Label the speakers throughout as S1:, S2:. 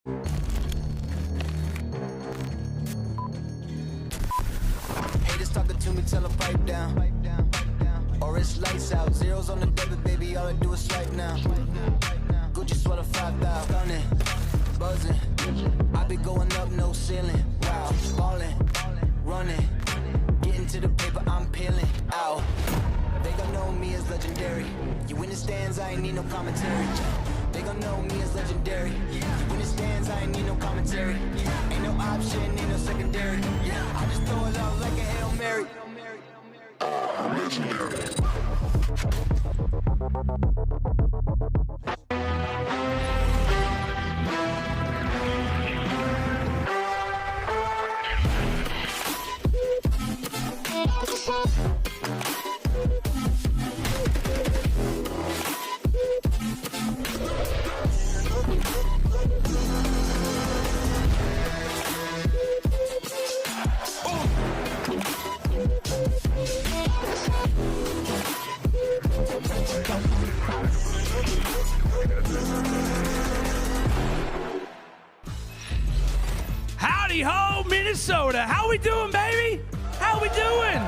S1: Haters talking to me, tell them pipe down. Or it's lights out. Zeros on the debit, baby, all I do is swipe now. Gucci sweater 5,000. Stunning, buzzing. I be going up, no ceiling. Wow, ballin', running. Getting to the paper, I'm peeling out. They gon' know me as legendary. You in the stands, I ain't need no commentary. They gon' know me as legendary. You in the stands, I ain't need no commentary. Ain't no option, ain't no secondary. I just throw it out like a Hail Mary. Legendary.
S2: Howdy ho, Minnesota. How we doing, baby? How we doing?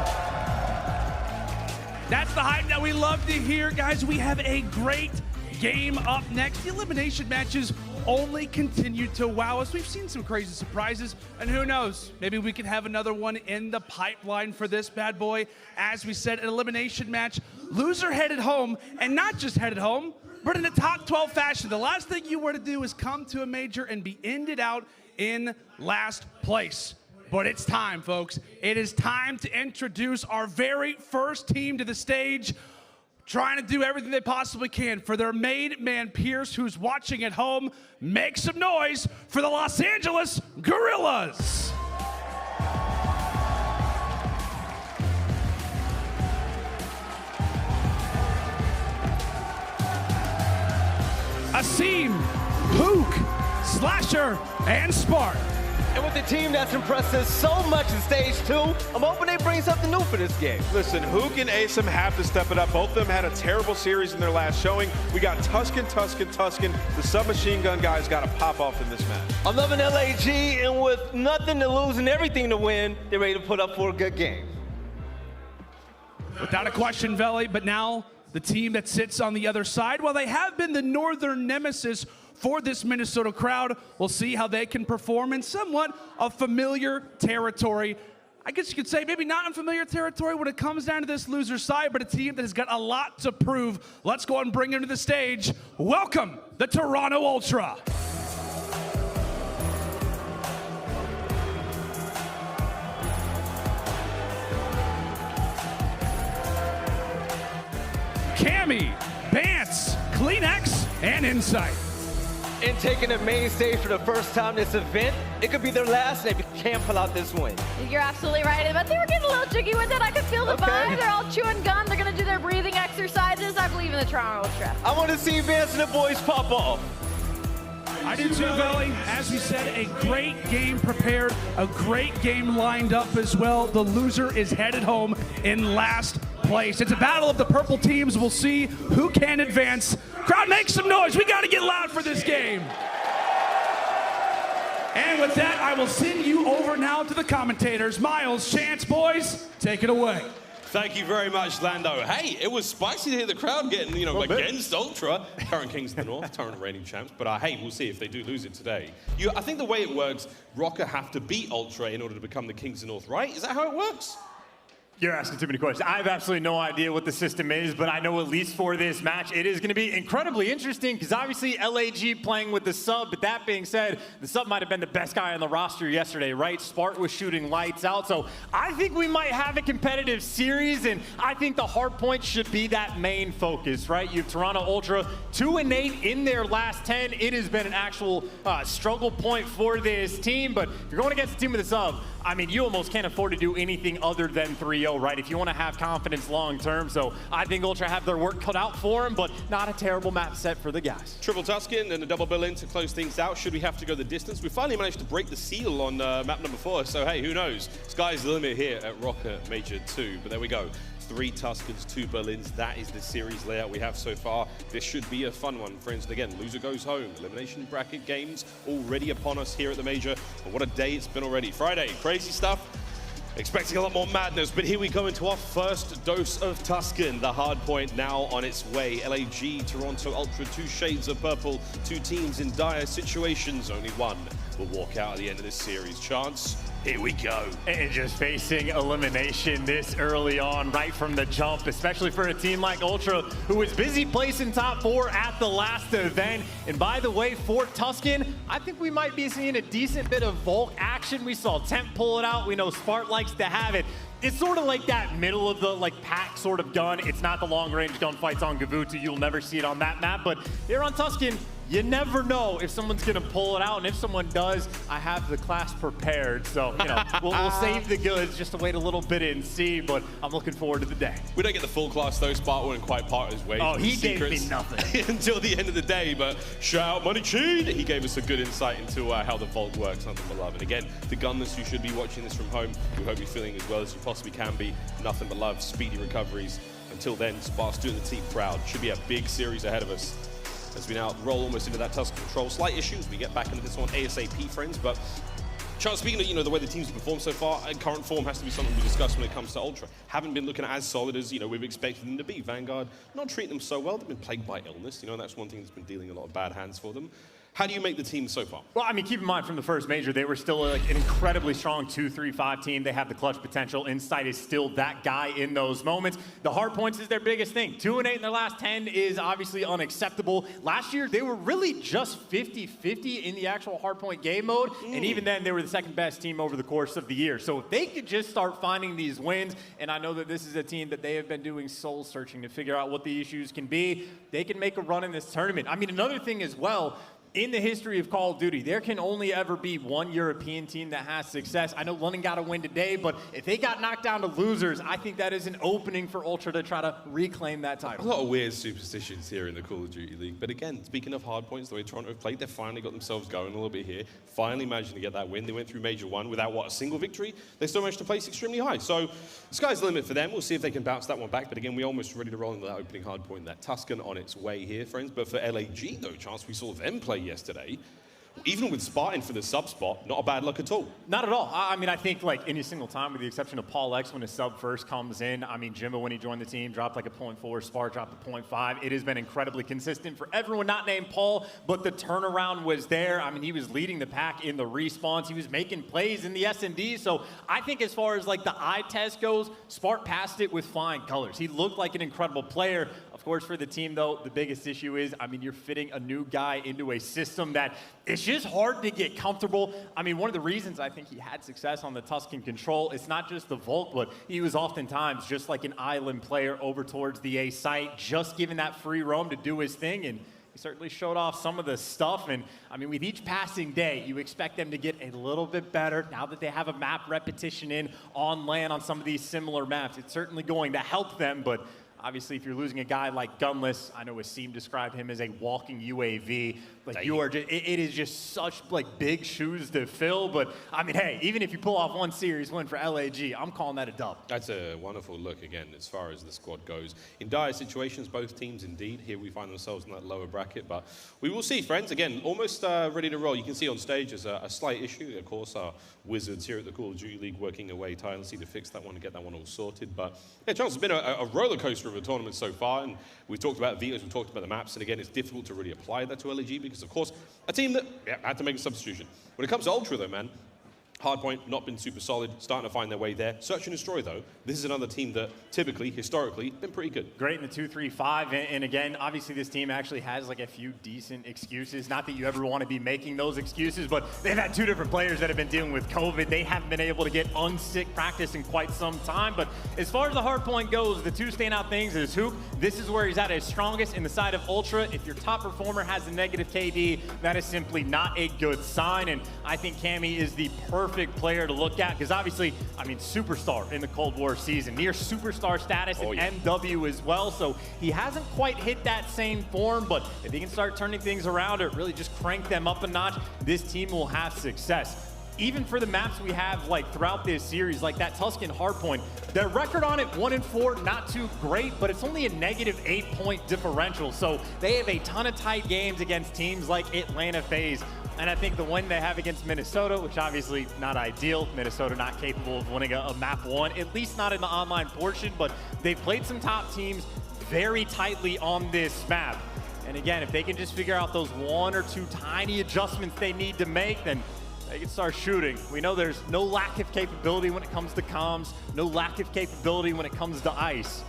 S2: That's the hype that we love to hear, guys. We have a great game up next. The elimination matches only continue to wow us. We've seen some crazy surprises, and who knows, maybe we can have another one in the pipeline for this bad boy. As we said, an elimination match, loser headed home, and not just headed home, but in a top 12 fashion. The last thing you were to do is come to a major and be ended out in last place. But it's time, folks. It is time to introduce our very first team to the stage, trying to do everything they possibly can for their main man peers who's watching at home. Make some noise for the Los Angeles Guerrillas. Asim, Huke, Slasher, and Spark.
S3: And with the team that's impressed us so much in stage 2, I'm hoping they bring something new for this game.
S4: Listen, Huke and Asim have to step it up. Both of them had a terrible series in their last showing. We got Tuscan. The submachine gun guys got to pop off in this match.
S3: I'm loving LAG, and with nothing to lose and everything to win, they're ready to put up for a good game.
S2: Without a question, Veli, but now the team that sits on the other side, while they have been the northern nemesis for this Minnesota crowd, we'll see how they can perform in somewhat of familiar territory. I guess you could say maybe not unfamiliar territory when it comes down to this loser side, but a team that has got a lot to prove. Let's go and bring them to the stage. Welcome, the Toronto Ultra. Cammy, Bance, CleanX, and Insight.
S3: And taking the main stage for the first time this event, it could be their last, and they can't pull out this win.
S5: You're absolutely right, but they were getting a little jiggy with it. I could feel the vibe. They're all chewing gum. They're going to do their breathing exercises. I believe in the Toronto Ultra.
S3: I want to see Bance and the boys pop off.
S2: I do too, Veli. As we said, a great game prepared, a great game lined up as well. The loser is headed home in last place. It's a battle of the purple teams. We'll see who can advance. Crowd, make some noise. We got to get loud for this game. And with that, I will send you over now to the commentators. Miles, Chance, boys, take it away.
S6: Thank you very much, Lando. Hey, it was spicy to hear the crowd getting, against Ultra. Current Kings of the North, current reigning champs. But hey, we'll see if they do lose it today. I think the way it works, Røkkr have to beat Ultra in order to become the Kings of the North, right? Is that how it works?
S7: You're asking too many questions. I have absolutely no idea what the system is, but I know at least for this match, it is going to be incredibly interesting because obviously LAG playing with the sub, but that being said, the sub might have been the best guy on the roster yesterday, right? Spark was shooting lights out, so I think we might have a competitive series, and I think the hard point should be that main focus, right? You have Toronto Ultra 2-8 in their last 10. It has been an actual struggle point for this team, but if you're going against a team with a sub, I mean, you almost can't afford to do anything other than 3-0, right? If you want to have confidence long term. So I think Ultra have their work cut out for them, but not a terrible map set for the guys.
S6: Triple Tuscan and a double bill in to close things out. Should we have to go the distance? We finally managed to break the seal on map number 4. So hey, who knows? Sky's the limit here at Røkkr Major 2. But there we go. 3 Tuskens, 2 Berlins. That is the series layout we have so far. This should be a fun one, friends. And again, loser goes home. Elimination bracket games already upon us here at the Major. And what a day it's been already. Friday, crazy stuff. Expecting a lot more madness, but here we go into our first dose of Tusken. The hard point now on its way. LAG, Toronto Ultra, 2 shades of purple, 2 teams in dire situations. Only one will walk out at the end of this series. Chance, here we go.
S7: And just facing elimination this early on, right from the jump, especially for a team like Ultra, who was busy placing top 4 at the last event. And by the way, for Tusken, I think we might be seeing a decent bit of Volk action. We saw Temp pull it out. We know Spark likes to have it. It's sort of like that middle of the pack sort of gun. It's not the long range gunfights on Gavutu. You'll never see it on that map. But here on Tusken, you never know if someone's going to pull it out. And if someone does, I have the class prepared. So, you know, we'll save the goods just to wait a little bit and see. But I'm looking forward to the day.
S6: We don't get the full class, though. Spark wasn't quite part of his way.
S7: Oh, he gave me nothing.
S6: Until the end of the day. But shout out Money Cheat. He gave us a good insight into how the Vault works. Nothing but love. And again, the gunless, you should be watching this from home. We hope you're feeling as well as you possibly can be. Nothing but love. Speedy recoveries. Until then, Spark's doing the team proud. Should be a big series ahead of us as we now roll almost into that Tusk control. Slight issues, we get back into this one ASAP, friends, but Charles, speaking of, the way the team's performed so far, current form has to be something we discuss when it comes to Ultra. Haven't been looking as solid as, we've expected them to be. Vanguard, not treating them so well. They've been plagued by illness, and that's one thing that's been dealing a lot of bad hands for them. How do you make the team so far?
S7: Well, I mean, keep in mind, from the first major, they were still an incredibly strong 2-3-5 team. They have the clutch potential. Insight is still that guy in those moments. The hard points is their biggest thing. 2-8 in their last 10 is obviously unacceptable. Last year, they were really just 50-50 in the actual hard point game mode. And even then, they were the second best team over the course of the year. So if they could just start finding these wins, and I know that this is a team that they have been doing soul searching to figure out what the issues can be, they can make a run in this tournament. I mean, another thing as well, in the history of Call of Duty, there can only ever be one European team that has success. I know London got a win today, but if they got knocked down to losers, I think that is an opening for Ultra to try to reclaim that title.
S6: A lot of weird superstitions here in the Call of Duty League. But again, speaking of hard points, the way Toronto have played, they've finally got themselves going a little bit here. Finally managing to get that win. They went through Major 1 without, a single victory. They still managed to place extremely high. So the sky's the limit for them. We'll see if they can bounce that one back. But again, we're almost ready to roll into that opening hard point. That Tusken on its way here, friends. But for LAG, though, Chance, we saw them play yesterday. Even with Spartan for the sub spot, not a bad look at all.
S7: Not at all. I mean, I think any single time, with the exception of PaulEhx when his sub first comes in. I mean, Jimbo, when he joined the team, dropped a 0.4. Spark dropped a 0.5. It has been incredibly consistent for everyone not named Paul, but the turnaround was there. I mean, he was leading the pack in the respawns. He was making plays in the S&D. So I think as far as the eye test goes, Spark passed it with flying colors. He looked like an incredible player. Of course, for the team, though, the biggest issue is, I mean, you're fitting a new guy into a system that it's just hard to get comfortable. I mean, one of the reasons I think he had success on the Tusken control, it's not just the Volk, but he was oftentimes just like an island player over towards the A site, just given that free roam to do his thing. And he certainly showed off some of the stuff. And I mean, with each passing day, you expect them to get a little bit better. Now that they have a map repetition in on land on some of these similar maps, it's certainly going to help them. But obviously, if you're losing a guy like Gunless, I know Asim described him as a walking UAV. You are just, it is just such big shoes to fill. But I mean, hey, even if you pull off one series win for LAG, I'm calling that a dub.
S6: That's a wonderful look again as far as the squad goes. In dire situations, both teams indeed. Here we find ourselves in that lower bracket, but we will see, friends. Again, almost ready to roll. You can see on stage there's a slight issue. Of course, our wizards here at the Call of Duty League working away tirelessly to fix that one and get that one all sorted. But yeah, Charles, it's been a roller coaster of a tournament so far, and we've talked about vetoes, we've talked about the maps, and again, it's difficult to really apply that to LAG because, of course, a team that had to make a substitution. When it comes to Ultra, though, man, Hardpoint, not been super solid, starting to find their way there. Search and Destroy, though, this is another team that typically, historically, been pretty good.
S7: Great in the 2-3-5, and again, obviously this team actually has a few decent excuses. Not that you ever want to be making those excuses, but they've had 2 different players that have been dealing with COVID. They haven't been able to get unsick practice in quite some time, but as far as the Hardpoint goes, the 2 standout things is Huke. This is where he's at his strongest in the side of Ultra. If your top performer has a negative KD, that is simply not a good sign, and I think Cammy is the perfect player to look at because obviously, I mean, superstar in the Cold War season, near superstar status in MW as well, so he hasn't quite hit that same form, but if he can start turning things around or really just crank them up a notch, this team will have success. even for the maps we have like throughout this series, like that Tuscan hardpoint, their record on it 1-4, not too great, but it's only a negative 8-point differential. So they have a ton of tight games against teams like Atlanta FaZe. And I think the win they have against Minnesota, which obviously not ideal, Minnesota not capable of winning a map 1, at least not in the online portion, but they've played some top teams very tightly on this map. And again, if they can just figure out those 1 or 2 tiny adjustments they need to make, then they can start shooting. We know there's no lack of capability when it comes to comms, no lack of capability when it comes to ice.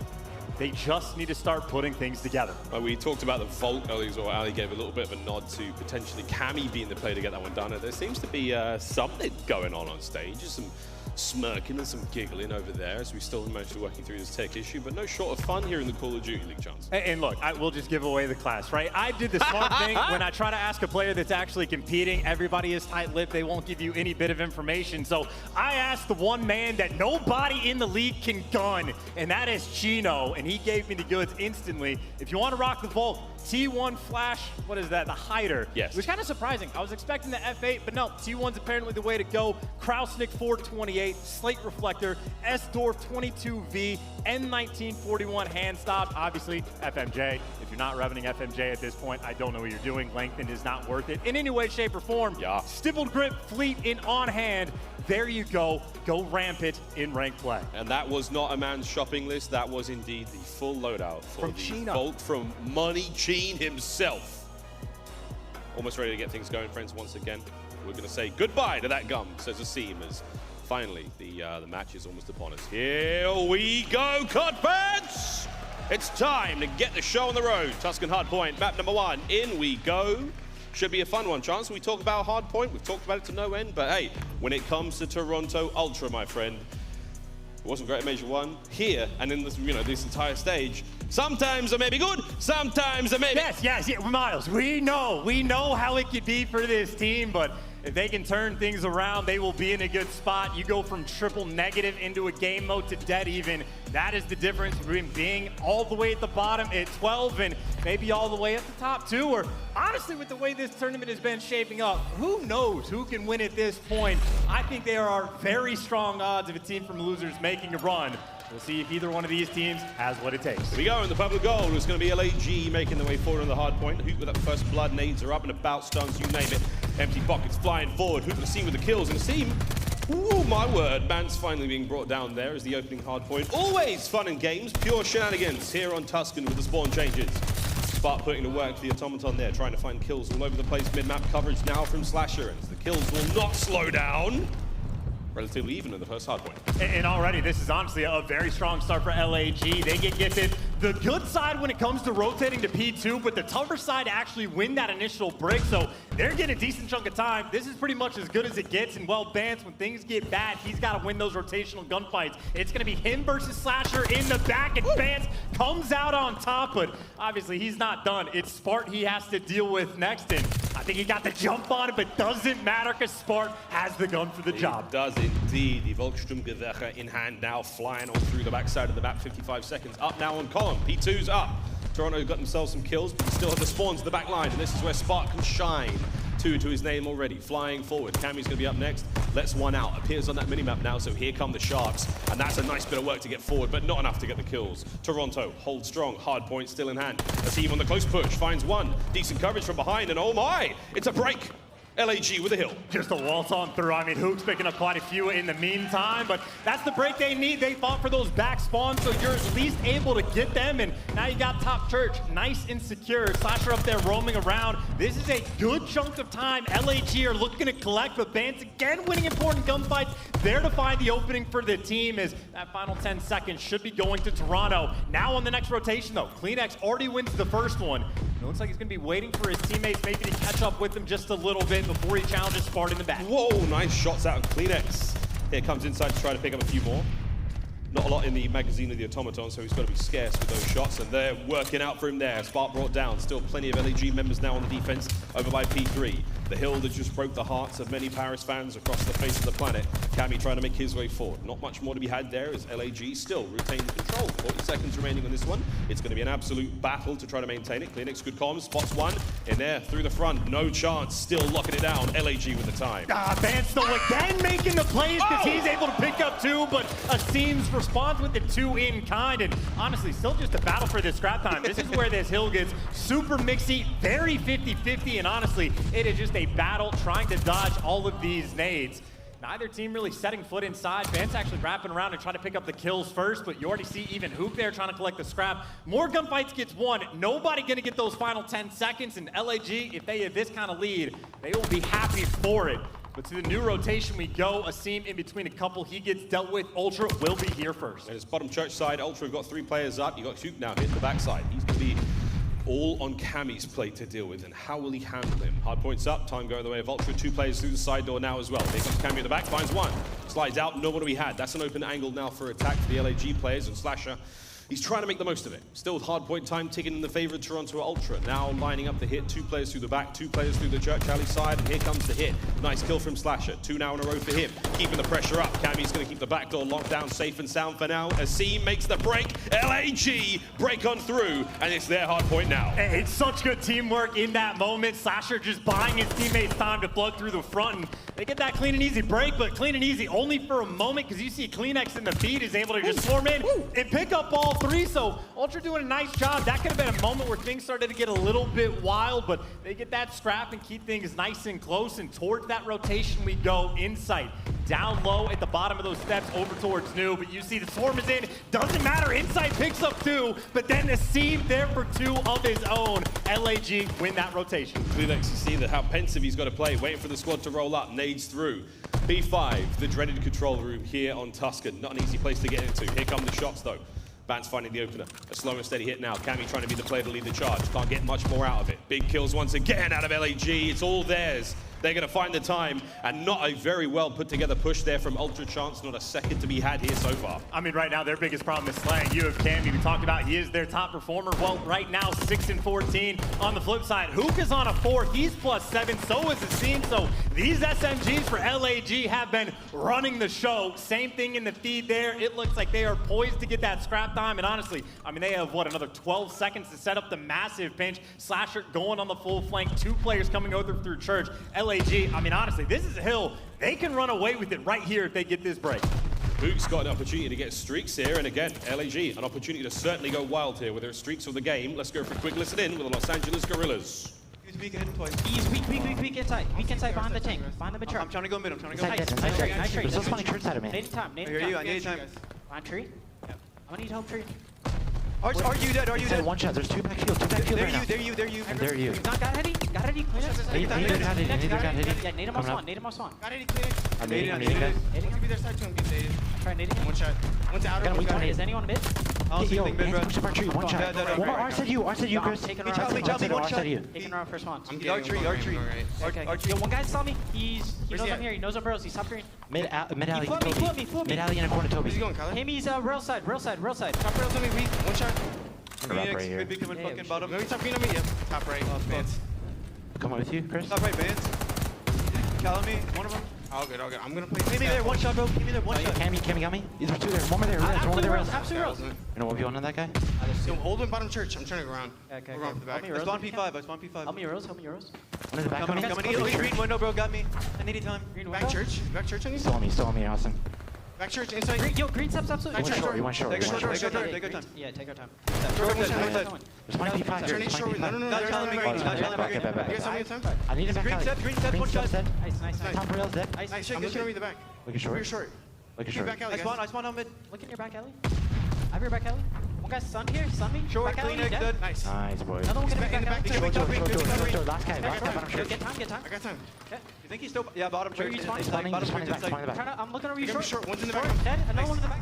S7: They just need to start putting things together.
S6: We talked about the Vault earlier, or aLLeY gave a little bit of a nod to potentially Cammy being the player to get that one done. There seems to be something going on stage, just some smirking and some giggling over there as we still manage to working through this tech issue, but no short of fun here in the Call of Duty League, Chance.
S7: And look, I will just give away the class, right? I did the smart thing when I try to ask a player that's actually competing. Everybody is tight-lipped. They won't give you any bit of information. So I asked the one man that nobody in the league can gun, and that is Chino, and he gave me the goods instantly. If you want to rock the Vault, T1 Flash, what is that? The HyDra.
S6: Yes.
S7: It was kind of surprising. I was expecting the F8, but no, T1's apparently the way to go. Krausnik 428, Slate Reflector, S-Door 22V, N1941 hand stop. Obviously, FMJ. If you're not revening FMJ at this point, I don't know what you're doing. Lengthened is not worth it in any way, shape, or form.
S6: Yeah.
S7: Stippled Grip, Fleet in on hand. There you go. Go ramp it in ranked play.
S6: And that was not a man's shopping list. That was indeed the full loadout for
S7: From
S6: the
S7: Chino.
S6: Vault from Money Cheen himself. Almost ready to get things going, friends, once again. We're going to say goodbye to that gum, says Asim, as finally the match is almost upon us. Here we go, Codfans! It's time to get the show on the road. Tuscan Hardpoint, map number 1. In we go. Should be a fun one, Chance. We talk about Hardpoint. We've talked about it to no end. But hey, when it comes to Toronto Ultra, my friend, it wasn't great at Major 1. Here, and in this, this entire stage, sometimes it may be good, sometimes it may be...
S7: Yes, Miles, we know how it could be for this team, but if they can turn things around, they will be in a good spot. You go from triple negative into a game mode to dead even. That is the difference between being all the way at the bottom at 12 and maybe all the way at the top 2. Or honestly, with the way this tournament has been shaping up, who knows who can win at this point? I think there are very strong odds of a team from losers making a run. We'll see if either one of these teams has what it takes.
S6: Here we go in the public goal. It's going to be LAG making their way forward on the hard point. Huke with that first blood, nades are up and about, stuns, you name it. Empty pockets flying forward. Huke with Asim with the kills, and Asim, ooh, my word, Bance finally being brought down there as the opening hard point. Always fun and games, pure shenanigans here on Tuscan with the spawn changes. Spark putting to work the automaton there, trying to find kills all over the place. Mid-map coverage now from Slasher, and the kills will not slow down. Relatively even in the first hard point.
S7: And already, this is honestly a very strong start for LAG. They get gifted the good side when it comes to rotating to P2, but the tougher side to actually win that initial break. So they're getting a decent chunk of time. This is pretty much as good as it gets. And well, Bance, when things get bad, he's got to win those rotational gunfights. It's going to be him versus Slasher in the back, and Bance comes out on top. But obviously, he's not done. It's Spart he has to deal with next. And I think he got the jump on it, but doesn't matter because Spart has the gun for the job.
S6: It does indeed. The Volkssturmgewehr in hand now, flying on through the backside of the map. 55 seconds up now on column. P2's up. Toronto got themselves some kills, but still have the spawns to the back line, and this is where Spark can shine. 2 to his name already, flying forward. Cammy's gonna be up next. Lets one out. Appears on that minimap now, so here come the Sharks. And that's a nice bit of work to get forward, but not enough to get the kills. Toronto holds strong, hard point still in hand. Asim on the close push, finds one. Decent coverage from behind, and oh my, it's a break. LAG with a hill.
S7: Just a waltz on through. I mean, Huke's picking up quite a few in the meantime, but that's the break they need. They fought for those back spawns, so you're at least able to get them, and now you got top church, nice and secure. Slasher up there roaming around. This is a good chunk of time. LAG are looking to collect, but Bance again winning important gunfights. There to find the opening for the team as that final 10 seconds should be going to Toronto. Now on the next rotation though, CleanX already wins the first one. It looks like he's gonna be waiting for his teammates maybe to catch up with him just a little bit before he challenges Spart in the back.
S6: Whoa, nice shots out of CleanX. Here comes inside to try to pick up a few more. Not a lot in the magazine of the automaton, so he's got to be scarce with those shots, and they're working out for him there. Spark brought down. Still plenty of LAG members now on the defense over by P3. The hill that just broke the hearts of many Paris fans across the face of the planet. Cammy trying to make his way forward. Not much more to be had there as LAG still retain control. 40 seconds remaining on this one. It's going to be an absolute battle to try to maintain it. CleanX good comms, spots one in there through the front. No chance, still locking it down. LAG with the time.
S7: Bance though again making the plays because he's able to pick up 2, but Asim's responds with the 2 in kind. And honestly, still just a battle for this scrap time. This is where this hill gets super mixy, very 50-50, and honestly, it is just a battle trying to dodge all of these nades. Neither team really setting foot inside. Bance actually wrapping around and trying to pick up the kills first, but you already see even Huke there trying to collect the scrap. More gunfights gets won. Nobody gonna get those final 10 seconds, and LAG, if they have this kind of lead, they will be happy for it. But to the new rotation we go. Asim in between a couple. He gets dealt with. Ultra will be here first.
S6: And it's bottom church side. Ultra have got 3 players up. You got Huke now hitting the backside. He's gonna be all on Cammy's plate to deal with, and how will he handle him? Hard points up, time going the way of Ultra. 2 players through the side door now as well. Here comes Cammy at the back, finds one. Slides out, no one to be had. That's an open angle now for attack for the LAG players, and Slasher, he's trying to make the most of it. Still hard point time ticking in the favor of Toronto Ultra. Now lining up the hit, 2 players through the back, 2 players through the TJHaly side, and here comes the hit. Nice kill from Slasher. 2 now in a row for him. Keeping the pressure up. Cammy's gonna keep the back door locked down, safe and sound for now. Asim makes the break. LAG break on through, and it's their hard point now.
S7: It's such good teamwork in that moment. Slasher just buying his teammates time to flood through the front, and they get that clean and easy break, but clean and easy only for a moment, because you see CleanX in the feed is able to just swarm in and pick up all 3, so Ultra doing a nice job. That could have been a moment where things started to get a little bit wild, but they get that scrap and keep things nice and close, and towards that rotation we go. Insight down low at the bottom of those steps over towards New, but you see the swarm is in. Doesn't matter, Insight picks up 2, but then Asim there for 2 of his own. LAG win that rotation.
S6: CleanX, you see that how pensive he's got to play, waiting for the squad to roll up, nades through. B5, the dreaded control room here on Tuscan. Not an easy place to get into. Here come the shots though. Bance finding the opener. A slow and steady hit now. Cammy trying to be the player to lead the charge. Can't get much more out of it. Big kills once again out of LAG. It's all theirs. They're going to find the time, and not a very well put together push there from Ultra Chance. Not a second to be had here so far.
S7: I mean, right now, their biggest problem is slang. You have Cammy. We talked about he is their top performer. Well, right now, 6 and 14. On the flip side, Huke is on a 4. He's +7. So is Asim. So these SMGs for LAG have been running the show. Same thing in the feed there. It looks like they are poised to get that scrap time. And honestly, I mean, they have, what, another 12 seconds to set up the massive pinch. Slasher going on the full flank. 2 players coming over through Church. LAG, I mean, honestly, this is a hill. They can run away with it right here if they get this break.
S6: Huke's got an opportunity to get streaks here, and again, LAG, an opportunity to certainly go wild here with their streaks of the game. Let's go for a quick listen in with the Los Angeles Guerrillas.
S8: He's weak ahead twice.
S9: He's weak inside. Weak inside behind the tank. Behind the mature.
S8: I'm trying to go mid. I'm trying to go
S9: Nice
S8: mid.
S9: nice tree.
S10: There's no funny church side of me.
S9: Need time.
S8: I hear you. I need time.
S9: Behind tree. I'm gonna need help tree.
S8: Are you dead? Are you dead?
S10: One shot. There's 2 backfield. 2 backfield right now.
S8: There you.
S10: And there you.
S9: Got Heady. Got Heady. CleanX.
S10: Neither got Heady.
S9: Yeah, nade him on spawn. Nade him on spawn.
S8: Got any CleanX?
S10: I'm nading guys.
S8: Be their side too. I'm getting naded.
S9: Try nading him.
S8: One shot. One's outer.
S9: Is anyone mid?
S8: I'll see mid, bro.
S10: Push up our tree. One shot. One more. R said you, Chris.
S9: Taking
S8: One shot.
S9: Taking around first one.
S8: I'm archery.
S9: Okay. Yo, one guy saw me. He knows I'm here. He knows I'm bros. He's top green.
S10: Mid alley.
S9: He flew me.
S10: Mid alley in a corner, Toby.
S8: Where's he going, Kyler?
S9: Cammy's rail side.
S8: Top rails on me, weak. One shot.
S10: Right here.
S8: Could be coming
S9: Yeah,
S8: fucking
S9: we
S8: bottom. Maybe top green on me. Yep. Top right. Bance.
S10: Come on with you, Chris.
S8: Top right, Bance. Calling me. One of them. All good. I'm gonna play. Give me there. One shot, bro. Give me there. One shot.
S10: Cammy got me. There's 2 there. One more there. One more there.
S9: Absolute rails.
S10: You know what you want on that guy?
S8: So hold him bottom church. I'm trying to go around.
S9: Okay.
S8: We're going for the back.
S9: Help me,
S8: I spawned
S9: Rose.
S8: P5. I spawned P5.
S9: Help me, Euros.
S10: One in the back.
S8: Coming. Green window, bro. Got me. I needed time.
S9: Green
S8: Back
S9: window.
S8: church. Back church on you.
S10: Still on me, Austin.
S8: Back church inside.
S9: Yo, green steps absolutely.
S10: You want short.
S8: Take our time.
S9: Yeah, take our time.
S8: Short
S10: There's one P5 here.
S8: Turn it short. No.
S10: Not
S8: They're
S10: telling me
S8: green.
S10: green.
S8: Not telling me
S10: Back,
S8: green.
S10: back, back,
S8: You guys tell me
S10: back.
S8: the time?
S10: I need a back alley.
S8: Green step, one shot.
S10: Dead.
S9: Nice.
S10: Top rails dead.
S8: Nice. I'm looking at the back.
S10: Look at
S8: You're
S10: short.
S8: short.
S10: Look at
S8: Give me
S10: short.
S8: back alley, guys. I spawned on mid.
S9: Look in your back alley. I have your back alley. One guy's sun here. Sun me.
S8: Short,
S9: back alley,
S8: CleanX,
S9: dead.
S8: dead. Nice.
S10: Nice, boy.
S9: Another one gonna be
S8: In the
S9: back
S8: back,
S9: alley.
S8: top green, top green.
S10: Last guy, bottom shirt.
S9: Get time.
S8: I got time.
S9: Okay.
S8: You think he's still? Yeah, bottom
S9: Where
S8: church.
S9: are you spawning?
S8: Inside, bottom church inside.
S9: I'm looking over you
S8: You're gonna
S9: short.
S8: be short. One's in the back.
S9: Dead. Another one in the back.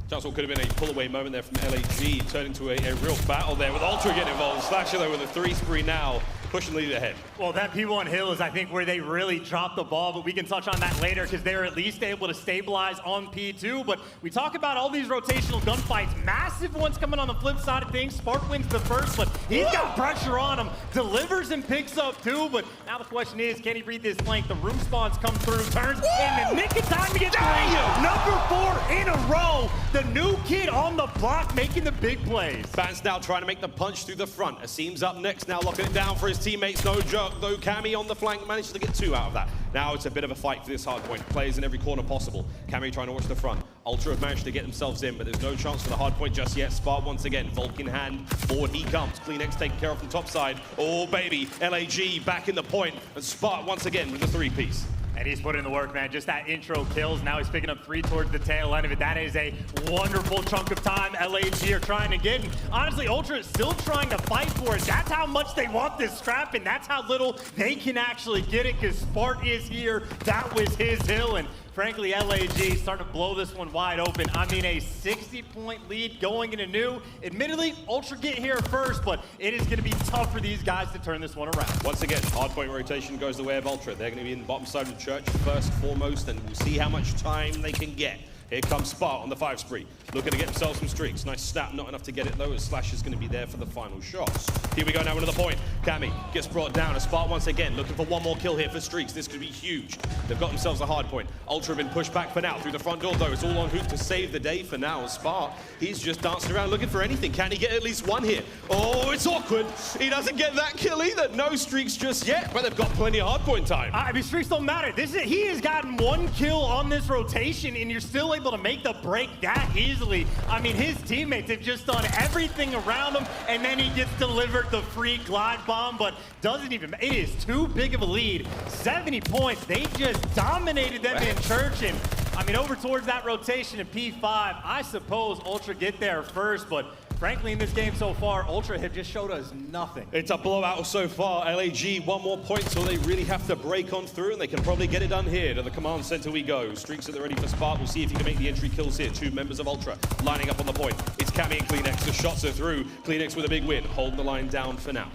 S6: Chance what could have been a pull-away moment there from LAG, turning into a real battle there with Ultra getting involved. Slasher though with a 3 spree now. pushing the lead ahead.
S7: Well, that P1 hill is, I think, where they really dropped the ball, but we can touch on that later because they're at least able to stabilize on P2. But we talk about all these rotational gunfights, massive ones coming on the flip side of things. Spark wins the first, but he's got pressure on him, delivers and picks up two. But now the question is, can he read this flank? The room spawns come through, turns in the nick of time to get three. Number 4 in a row. The new kid on the block making the big plays.
S6: Bance now trying to make the punch through the front. Asim's up next now, locking it down for his teammates. No jerk though. Cammy on the flank manages to get 2 out of that. Now it's a bit of a fight for this hard point. Players in every corner possible. Cammy trying to watch the front. Ultra have managed to get themselves in, but there's no chance for the hard point just yet. Spark once again, Volk in hand. Forward he comes. CleanX taken care of from top side. Oh baby, LAG back in the point, and Spark once again with the 3-piece.
S7: And he's put in the work, man. Just that intro kills. Now he's picking up 3 towards the tail end of it. That is a wonderful chunk of time LAG are trying to get. And honestly, Ultra is still trying to fight for it. That's how much they want this scrap, and that's how little they can actually get it, because Spark is here. That was his hill, and frankly, LAG starting to blow this one wide open. I mean, a 60-point lead going into new. Admittedly, Ultra get here first, but it is going to be tough for these guys to turn this one around.
S6: Once again, hardpoint rotation goes the way of Ultra. They're going to be in the bottom side of the church first, foremost, and we'll see how much time they can get. Here comes Spark on the 5 spree. Looking to get themselves some streaks. Nice snap, not enough to get it though, as Slash is going to be there for the final shots. Here we go now, another point. Cammy gets brought down, as Spark once again looking for one more kill here for streaks. This could be huge. They've got themselves a hard point. Ultra have been pushed back for now through the front door though. It's all on Huke to save the day for now. Spark, he's just dancing around looking for anything. Can he get at least one here? Oh, it's awkward. He doesn't get that kill either. No streaks just yet, but they've got plenty of hard point time.
S7: I mean, streaks don't matter. He has gotten 1 kill on this rotation, and you're still able to make the break that easily. I mean, his teammates have just done everything around him, and then he gets delivered the free glide bomb, but doesn't even, it is too big of a lead. 70 points, they just dominated them in church, and I mean, over towards that rotation in P5, I suppose Ultra get there first, but frankly, in this game so far, Ultra have just showed us nothing.
S6: It's a blowout so far. LAG, 1 more point, so they really have to break on through, and they can probably get it done here. To the command center we go. Streaks at the ready for Spark. We'll see if he can make the entry kills here. 2 members of Ultra lining up on the point. It's Cammy and CleanX. The shots are through. CleanX with a big win, holding the line down for now.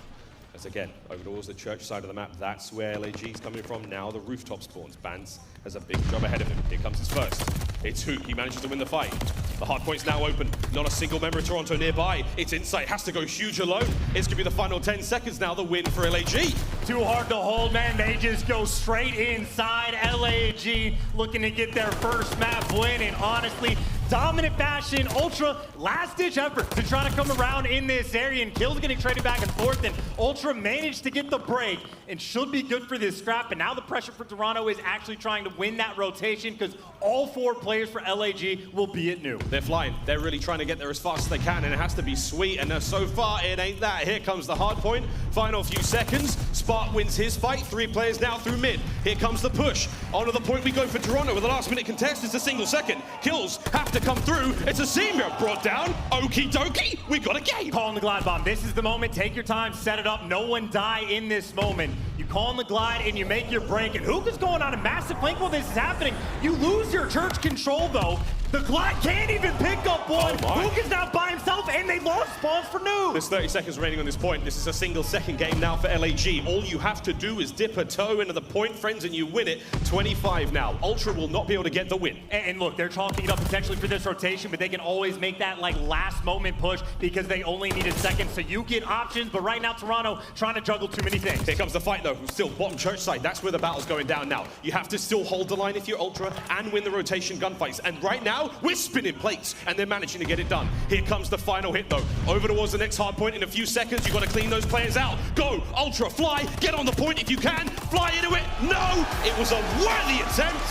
S6: As again, over towards the church side of the map, that's where LAG's coming from. Now the rooftop spawns. Bance has a big job ahead of him. Here comes his first. It's Huke, he manages to win the fight. The hard point's now open. Not a single member of Toronto nearby. It's Insight, has to go huge alone. It's gonna be the final 10 seconds now, the win for LAG.
S7: Too hard to hold, man. They just go straight inside. LAG looking to get their first map win, and honestly, dominant fashion. Ultra, last-ditch effort to try to come around in this area, and kills getting traded back and forth, and Ultra managed to get the break and should be good for this scrap. And now the pressure for Toronto is actually trying to win that rotation, because all 4 players for LAG will be at new.
S6: They're flying. They're really trying to get there as fast as they can, and it has to be sweet. And so far, it ain't that. Here comes the hard point. Final few seconds. Spark wins his fight. 3 players now through mid. Here comes the push. Onto the point we go for Toronto with the last-minute contest. It's a single second. Kills have to come through. It's a Asimia brought down. Okie dokie. We got a game.
S7: Calling the glide bomb. This is the moment. Take your time. Set it up. No one die in this moment. You call on the glide and you make your break. And Huke is going on a massive flank while this is happening. You lose your church control though. The glide can't even pick up one. Huke is now by himself, and they lost spawns for new.
S6: There's 30 seconds remaining on this point. This is a single second game now for LAG. All you have to do is dip a toe into the point, friends, and you win it. 25 now. Ultra will not be able to get the win.
S7: And look, they're talking it up potentially for this rotation, but they can always make that like last moment push because they only need a second. So you get options, but right now Toronto trying to juggle too many things.
S6: Here comes the fight though. Still bottom church side. That's where the battle's going down now. You have to still hold the line if you're Ultra and win the rotation gunfights. And right now, we're spinning plates, and they're managing to get it done. Here comes the final hit though. Over towards the next hard point in a few seconds. You've got to clean those players out. Go, Ultra, fly, get on the point if you can. Fly into it. No, it was a worthy attempt.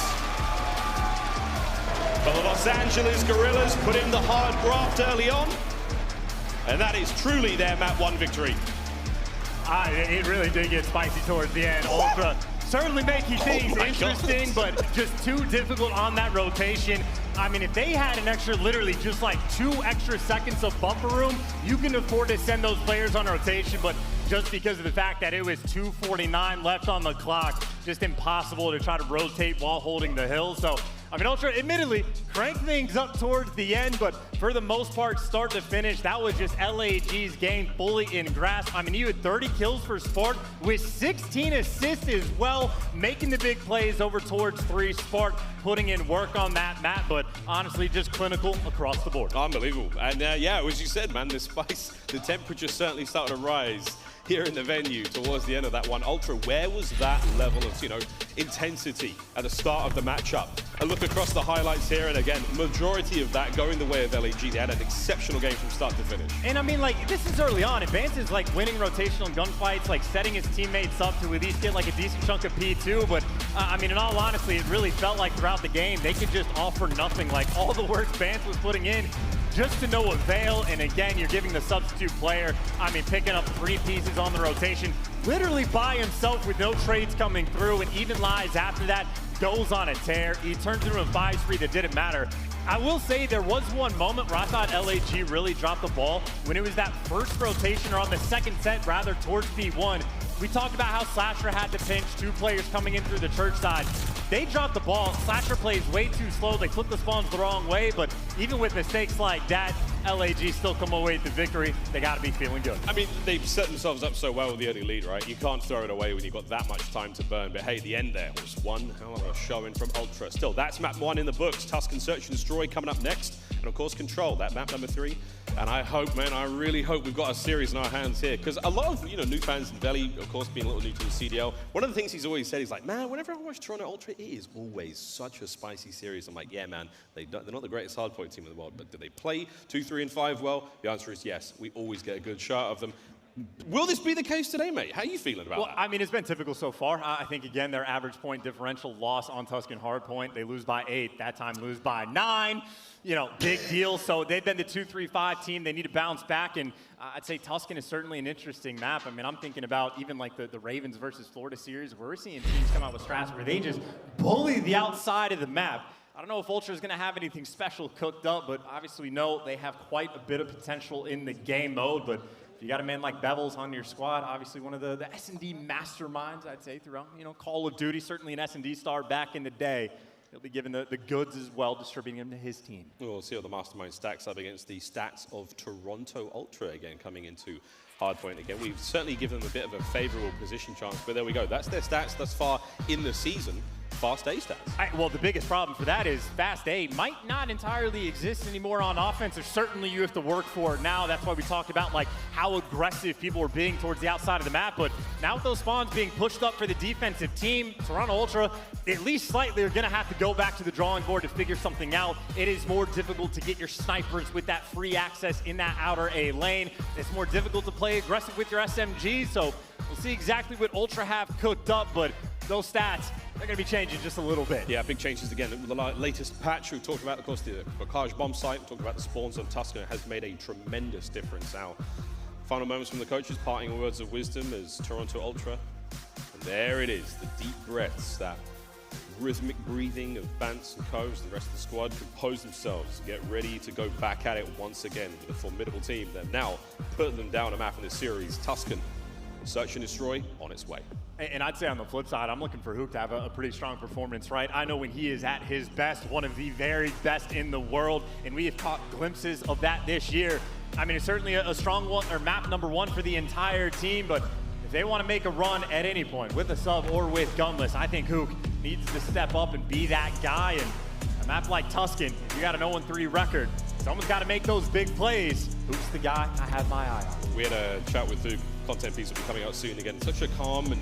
S6: But the Los Angeles Guerrillas put in the hard graft early on, and that is truly their map 1 victory.
S7: It really did get spicy towards the end. Ultra certainly making things interesting, but just too difficult on that rotation. I mean, if they had an extra, literally just like 2 extra seconds of buffer room, you can afford to send those players on rotation, but just because of the fact that it was 2:49 left on the clock, just impossible to try to rotate while holding the hill. So I mean, Ultra admittedly cranked things up towards the end, but for the most part, start to finish, that was just LAG's game fully in grasp. I mean, you had 30 kills for Spark with 16 assists as well, making the big plays over towards 3. Spark putting in work on that map, but honestly, just clinical across the board.
S6: Unbelievable. And yeah, as you said, man, the spice, the temperature certainly started to rise here in the venue towards the end of that one. Ultra, where was that level of, intensity at the start of the matchup? A look across the highlights here, and again, majority of that going the way of LAG. They had an exceptional game from start to finish.
S7: And I mean, like, this is early on, and Bance is like winning rotational gunfights, like setting his teammates up to at least get like a decent chunk of P2, but I mean, in all honesty, it really felt like throughout the game, they could just offer nothing. Like, all the work Bance was putting in, just to no avail. And again, you're giving the substitute player, I mean, picking up 3 pieces on the rotation, literally by himself with no trades coming through, and even lies after that, goes on a tear. He turns into a 5-3 that didn't matter. I will say there was one moment where I thought LAG really dropped the ball when it was that first rotation, or on the second set rather, towards B1. We talked about how Slasher had to pinch 2 players coming in through the church side. They dropped the ball. Slasher plays way too slow. They flip the spawns the wrong way, but even with mistakes like that, LAG still come away with the victory. They got to be feeling good.
S6: I mean, they've set themselves up so well with the early lead, right? You can't throw it away when you've got that much time to burn. But hey, the end there was one hell of a showing from Ultra. Still, that's map 1 in the books. Tusken Search and Destroy coming up next. And of course, Control, that map number 3. And I hope, man, I really hope we've got a series in our hands here. Because a lot of, new fans, Veli, of course, being a little new to the CDL, one of the things he's always said is like, man, whenever I watch Toronto Ultra, it is always such a spicy series. I'm like, yeah, man, they're not the greatest hardpoint team in the world, but do they play 2, 3, and 5 well? The answer is yes. We always get a good shot of them. Will this be the case today, mate? How are you feeling about that?
S7: I mean, it's been typical so far. I think, again, their average point differential loss on Tusken Hardpoint. They lose by 8. That time lose by 9. Big deal. So they've been the 2-3-5 team. They need to bounce back. And I'd say Tusken is certainly an interesting map. I mean, I'm thinking about even like the Ravens versus Florida series, where we're seeing teams come out with strats where they just bully the outside of the map. I don't know if Ultra is going to have anything special cooked up, but obviously we know they have quite a bit of potential in the game mode. But if you got a man like Bevels on your squad, obviously one of the S&D masterminds, I'd say, throughout Call of Duty, certainly an S&D star back in the day. He'll be given the goods as well, distributing them to his team.
S6: We'll see how the mastermind stacks up against the stats of Toronto Ultra, again, coming into Hardpoint again. We've certainly given them a bit of a favorable position chance, but there we go. That's their stats thus far in the season. Fast A stats.
S7: Well, the biggest problem for that is Fast A might not entirely exist anymore on offense, or certainly you have to work for it now. That's why we talked about like how aggressive people were being towards the outside of the map. But now with those spawns being pushed up for the defensive team, Toronto Ultra, at least slightly, are going to have to go back to the drawing board to figure something out. It is more difficult to get your snipers with that free access in that outer A lane. It's more difficult to play aggressive with your SMGs. So we'll see exactly what Ultra have cooked up, but those stats, they're going to be changing just a little bit.
S6: Yeah, big changes again. The latest patch, we've talked about, of course, the Bocage bomb site. We talked about the spawns on Tusken. Has made a tremendous difference now. Final moments from the coaches, parting words of wisdom as Toronto Ultra. And there it is, the deep breaths, that rhythmic breathing of Bance and Coves. The rest of the squad compose themselves, get ready to go back at it once again with a formidable team that now put them down a map in this series. Tusken, Search and Destroy on its way.
S7: And I'd say on the flip side, I'm looking for Huke to have a pretty strong performance, right? I know when he is at his best, one of the very best in the world, and we have caught glimpses of that this year. I mean, it's certainly a strong one, or map number 1 for the entire team, but if they want to make a run at any point, with a sub or with gunless, I think Huke needs to step up and be that guy. And a map like Tusken, if you got an 0-3 record, someone's got to make those big plays. Huke's the guy I have my eye on.
S6: We had a chat with Huke. Content piece will be coming out soon again. Such a calm and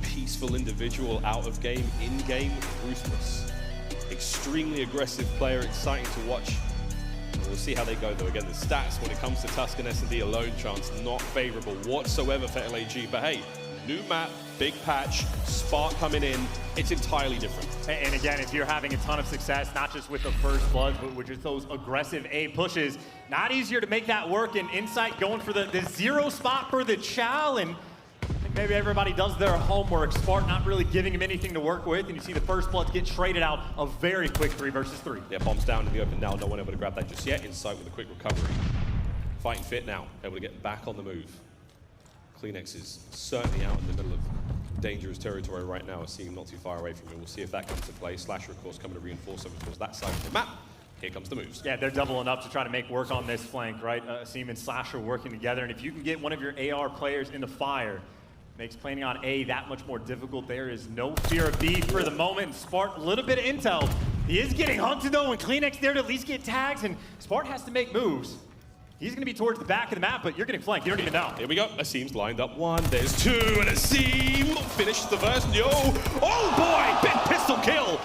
S6: peaceful individual out of game, in game, ruthless. Extremely aggressive player, exciting to watch. And we'll see how they go though. Again, the stats when it comes to Tusken S&D alone chance, not favorable whatsoever for LAG. But hey, new map, big patch, Spark coming in, it's entirely different.
S7: And again, if you're having a ton of success, not just with the first bloods, but with just those aggressive A pushes, not easier to make that work. And Insight going for the 0 spot for the Chow, and I think maybe everybody does their homework. Spark not really giving him anything to work with, and you see the first bloods get traded out a very quick 3 versus 3.
S6: Yeah, bombs down in the open now, no one able to grab that just yet. Insight with a quick recovery. Fighting fit now, able to get back on the move. CleanX is certainly out in the middle of dangerous territory right now, seeing not too far away from him. We'll see if that comes to play. Slasher, of course, coming to reinforce over towards that side of the map. Here comes the moves.
S7: Yeah, they're doubling up to try to make work on this flank, right? Seam and Slasher working together, and if you can get one of your AR players in the fire, makes planning on A that much more difficult. There is no fear of B for the moment. Spart, a little bit of intel. He is getting hunted though, and CleanX there to at least get tags, and Spart has to make moves. He's gonna be towards the back of the map, but you're getting flanked. You don't even know.
S6: Here we go. aSeam's lined up one. There's two, and aSeam finishes the first. Yo! Oh boy! Big pistol kill!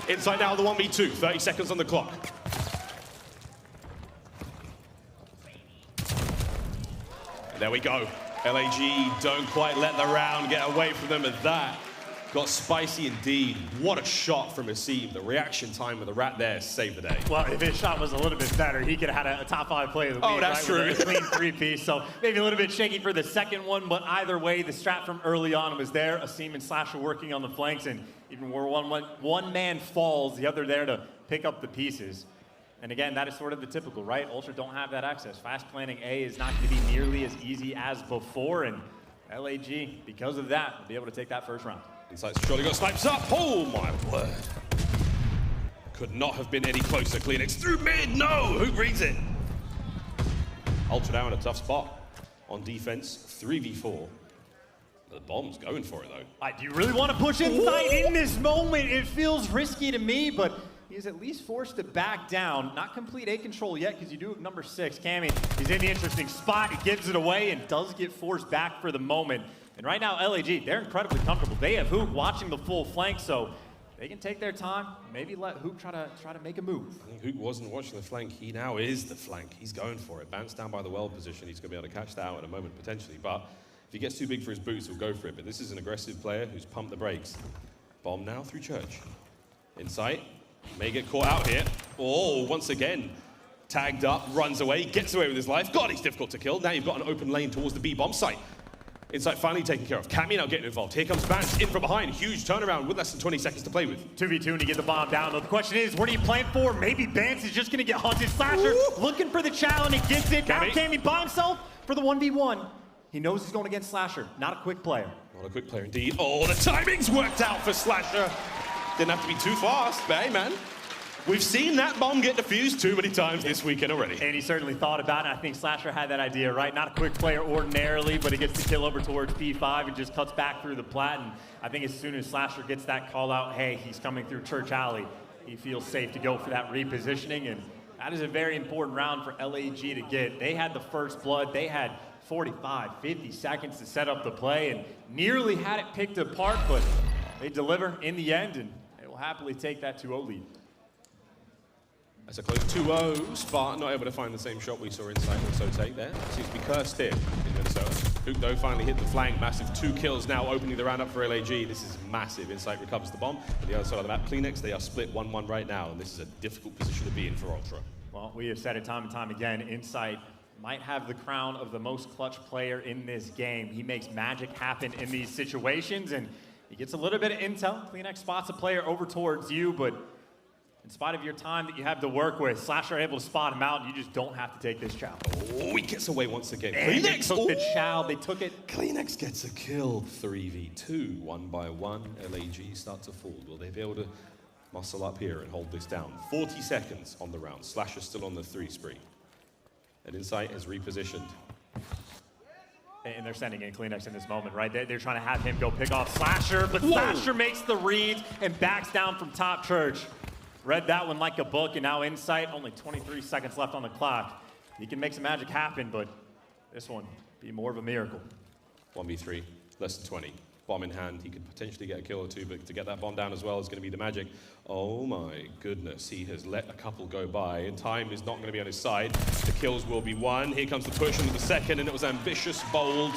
S6: Inside now, the 1v2. 30 seconds on the clock. There we go. LAG don't quite let the round get away from them at that. Got spicy indeed. What a shot from aSeam. The reaction time with the rat there saved the day.
S7: Well, if his shot was a little bit better, he could have had a top 5 play of the week.
S6: Oh, that's
S7: right?
S6: true.
S7: With a clean 3-piece, so maybe a little bit shaky for the second one, but either way, the strat from early on was there. aSeam and Slasher working on the flanks, and even where one man falls, the other there to pick up the pieces. And again, that is sort of the typical, right? Ultra don't have that access. Fast planning A is not going to be nearly as easy as before, and LAG, because of that, will be able to take that first round.
S6: Insight's surely got snipes up. Oh my word. Could not have been any closer. CleanX through mid. No, who reads it? Ultra now in a tough spot on defense. 3v4. The bomb's going for it though.
S7: Do you really want to push inside in this moment? It feels risky to me, but he's at least forced to back down. Not complete A control yet, because you do have number 6, Cammy. He's in the interesting spot. He gives it away and does get forced back for the moment. And right now, LAG, they're incredibly comfortable. They have Huke watching the full flank, so they can take their time, maybe let Huke try to make a move.
S6: I think Huke wasn't watching the flank. He now is the flank. He's going for it. Bance down by the well position. He's going to be able to catch that out in a moment, potentially. But if he gets too big for his boots, he'll go for it. But this is an aggressive player who's pumped the brakes. Bomb now through Church. Insight. May get caught out here. Oh, once again, tagged up, runs away, gets away with his life. God, he's difficult to kill. Now you've got an open lane towards the B bomb site. Insight finally taken care of. Cammy now getting involved. Here comes Bance in from behind. Huge turnaround with less than 20 seconds to play with.
S7: 2v2 to get the bomb down. The question is, what do you plan for? Maybe Bance is just going to get hunted. Slasher looking for the challenge and gets it. Now Cammy by himself for the 1v1. He knows he's going against Slasher. Not a quick player.
S6: Not a quick player indeed. Oh, the timing's worked out for Slasher. Didn't have to be too fast, but hey, man. We've seen that bomb get defused too many times this weekend already.
S7: And he certainly thought about it. I think Slasher had that idea, right? Not a quick player ordinarily, but he gets the kill over towards P5 and just cuts back through the plat. And I think as soon as Slasher gets that call out, hey, he's coming through TJHaly, he feels safe to go for that repositioning. And that is a very important round for LAG to get. They had the first blood. They had 45, 50 seconds to set up the play and nearly had it picked apart, but they deliver in the end, and they will happily take that 2-0 lead.
S6: That's a close 2-0. Spartan not able to find the same shot we saw inside also take there. Seems to be cursed here in Minnesota. Huke though finally hit the flank. Massive 2 kills now, opening the round up for LAG. This is massive. Insight recovers the bomb. On the other side of the map, CleanX, they are split 1-1 right now, and this is a difficult position to be in for Ultra.
S7: Well, we have said it time and time again, Insight might have the crown of the most clutch player in this game. He makes magic happen in these situations, and he gets a little bit of intel. CleanX spots a player over towards you, but in spite of your time that you have to work with, Slasher are able to spot him out, and you just don't have to take this chow.
S6: Oh, he gets away once again.
S7: And CleanX took the chow, they took it.
S6: CleanX gets a kill. 3v2, 1 by 1. LAG start to fall. Will they be able to muscle up here and hold this down? 40 seconds on the round. Slasher still on the 3 spree. And Insight is repositioned.
S7: And they're sending in CleanX in this moment, right? They're trying to have him go pick off Slasher, but Slasher makes the read and backs down from top Church. Read that one like a book, and now Insight, only 23 seconds left on the clock. He can make some magic happen, but this one be more of a miracle.
S6: 1v3, less than 20. Bomb in hand, he could potentially get a kill or two, but to get that bomb down as well is going to be the magic. Oh my goodness, he has let a couple go by, and time is not going to be on his side. The kills will be won. Here comes the push into the second, and it was ambitious, bold.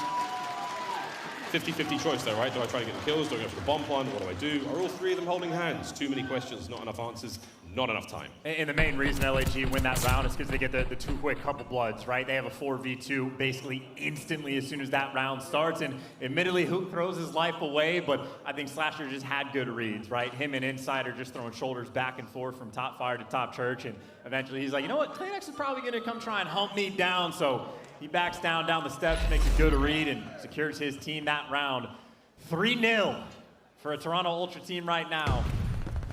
S6: 50-50 choice though, right? Do I try to get the kills? Do I go for the bomb plant? What do I do? Are all 3 of them holding hands? Too many questions, not enough answers, not enough time.
S7: And the main reason LAG win that round is because they get the 2 quick couple bloods, right? They have a 4v2 basically instantly as soon as that round starts. And admittedly, Huke throws his life away, but I think Slasher just had good reads, right? Him and Insight are just throwing shoulders back and forth from top fire to top Church. And eventually he's like, you know what? CleanX is probably going to come try and hump me down. So he backs down the steps, makes a good read, and secures his team that round. 3-0 for a Toronto Ultra team right now.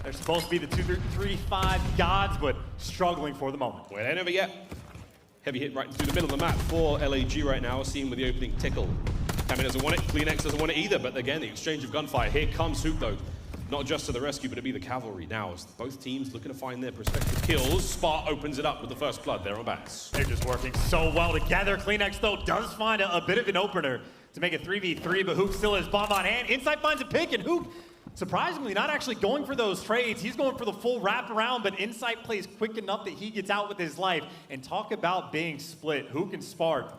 S7: They're supposed to be the 2-3-5 gods, but struggling for the moment.
S6: Well, they never yet. Heavy hit right through the middle of the map for LAG right now, seen with the opening tickle. Cammy doesn't want it, CleanX doesn't want it either, but again, the exchange of gunfire. Here comes Huke though. Not just to the rescue, but to be the cavalry now, as both teams looking to find their prospective kills. Spark opens it up with the first blood there on Bance.
S7: They're just working so well together. CleanX, though, does find a bit of an opener to make it 3v3, but Huke still has bomb on hand. Insight finds a pick, and Huke, surprisingly, not actually going for those trades. He's going for the full wraparound, but Insight plays quick enough that he gets out with his life. And talk about being split. Huke and Spark.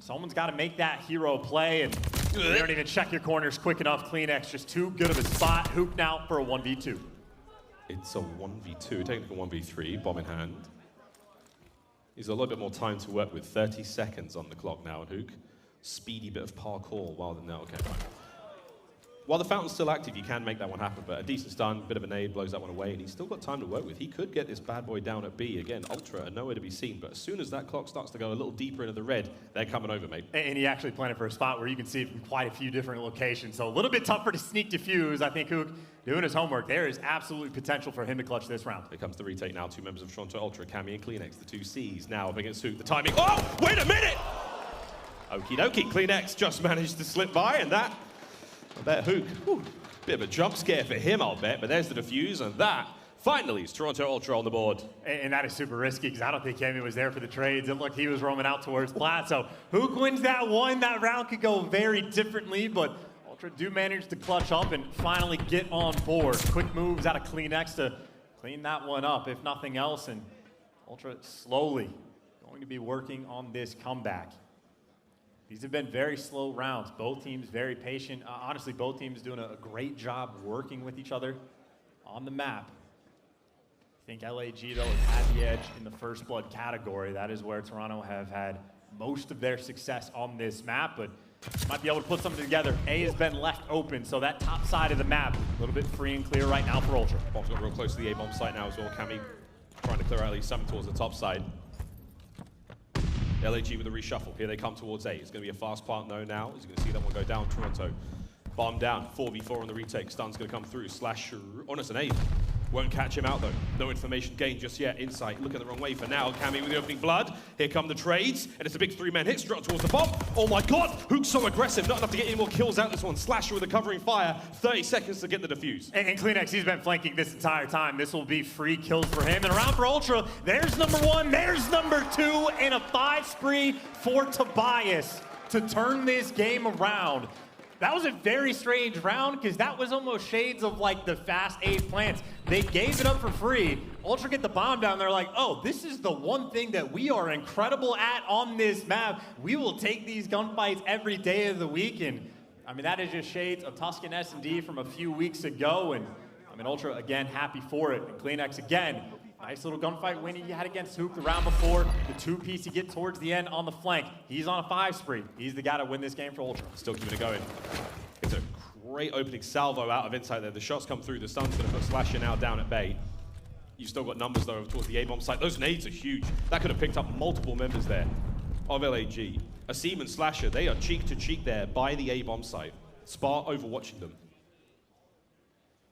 S7: Someone's got to make that hero play, and you don't even check your corners quick enough. CleanX just too good of a spot. Huke now for a 1v2.
S6: It's a 1v2, technical 1v3, bomb in hand. He's a little bit more time to work with, 30 seconds on the clock now, and Huke. Speedy bit of parkour while the now, okay, fine. While the fountain's still active, you can make that one happen, but a decent stun, bit of a nade, blows that one away, and he's still got time to work with. He could get this bad boy down at B. Again, Ultra are nowhere to be seen, but as soon as that clock starts to go a little deeper into the red, they're coming over, mate.
S7: And he actually planted for a spot where you can see it from quite a few different locations, so a little bit tougher to sneak defuse. I think Huke doing his homework. There is absolute potential for him to clutch this round.
S6: Here comes the retake now, two members of Toronto Ultra, Cammy and CleanX, the two C's. Now up against Huke, the timing. Oh, wait a minute! Okie dokie, CleanX just managed to slip by, and that, I bet Huke, whew, bit of a jump scare for him, I'll bet, but there's the defuse, and that finally is Toronto Ultra on the board.
S7: And that is super risky, because I don't think Cammy was there for the trades. It looked he was roaming out towards plat, so Huke wins that one. That round could go very differently, but Ultra do manage to clutch up and finally get on board. Quick moves out of CleanX to clean that one up, if nothing else, and Ultra slowly going to be working on this comeback. These have been very slow rounds. Both teams very patient. Honestly, both teams doing a great job working with each other on the map. I think LAG, though, has had the edge in the first blood category. That is where Toronto have had most of their success on this map, but might be able to put something together. A has been left open, so that top side of the map, a little bit free and clear right now for Ultra.
S6: Bomb's got real close to the A-bomb site now as well. Cammy trying to clear out at least something towards the top side. LAG with a reshuffle. Here they come towards A. It's going to be a fast plant though now. He's going to see that one go down. Toronto. Bomb down. 4v4 on the retake. Stun's going to come through. Slash. Oh, it's an 8. Won't catch him out though. No information gained just yet. Insight looking the wrong way for now. Cammy with the opening blood. Here come the trades. And it's a big 3-man hit straight towards the bomb. Oh my god! Huke's so aggressive. Not enough to get any more kills out this one. Slasher with a covering fire. 30 seconds to get the defuse.
S7: And CleanX, he's been flanking this entire time. This will be free kills for him. And around for Ultra, there's number 1, there's number 2, and a 5 spree for Tobias to turn this game around. That was a very strange round, because that was almost shades of like the fast A plants. They gave it up for free. Ultra get the bomb down. They're like, oh, this is the one thing that we are incredible at on this map. We will take these gunfights every day of the week. And I mean, that is just shades of Tuscan S&D from a few weeks ago. And I mean, Ultra, again, happy for it. And CleanX, again, nice little gunfight win he had against Huke the round before. The 2-piece he gets towards the end on the flank. He's on a 5 spree. He's the guy to win this game for Ultra.
S6: Still keeping it going. It's a great opening salvo out of Insight there. The shots come through. The stun's going to put Slasher now down at bay. You've still got numbers though towards the A-bomb site. Those nades are huge. That could have picked up multiple members there of LAG. Asim and Slasher, they are cheek to cheek there by the A-bomb site. Spar overwatching them.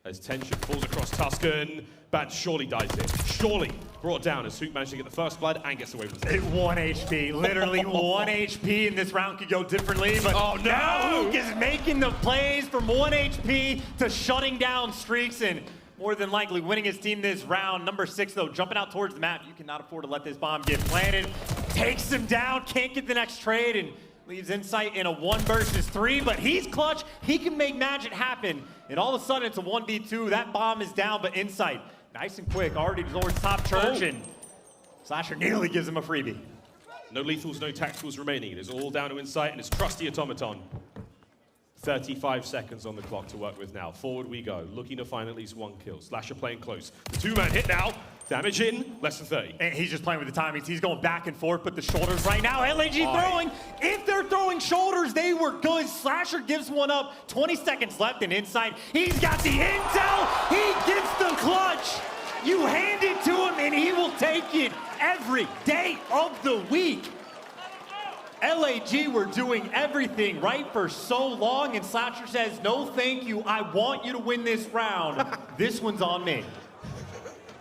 S6: As tension falls across Tuscan, Bance surely dies here. Surely brought down as Huke managed to get the first blood and gets away with it.
S7: 1 HP, literally 1 HP, and this round could go differently, but
S6: oh, no!
S7: Now Huke is making the plays from 1 HP to shutting down streaks and more than likely winning his team this round. Number 6, though, jumping out towards the map. You cannot afford to let this bomb get planted. Takes him down, can't get the next trade, and leaves Insight in a 1 versus 3, but he's clutch. He can make magic happen. And all of a sudden, it's a 1v2. That bomb is down, but Insight, nice and quick, already towards top church, and Slasher nearly gives him a freebie.
S6: No lethals, no tacticals remaining. It is all down to Insight and his trusty automaton. 35 seconds on the clock to work with now. Forward we go, looking to find at least 1 kill. Slasher playing close. The 2-man hit now. Damage in, less than 30.
S7: And he's just playing with the timings. He's going back and forth, but the shoulders right now. LAG throwing. If they're throwing shoulders, they were good. Slasher gives one up. 20 seconds left in Insight. He's got the intel. He gets the clutch. You hand it to him, and he will take it every day of the week. LAG were doing everything right for so long, and Slasher says, no thank you, I want you to win this round. This one's on me.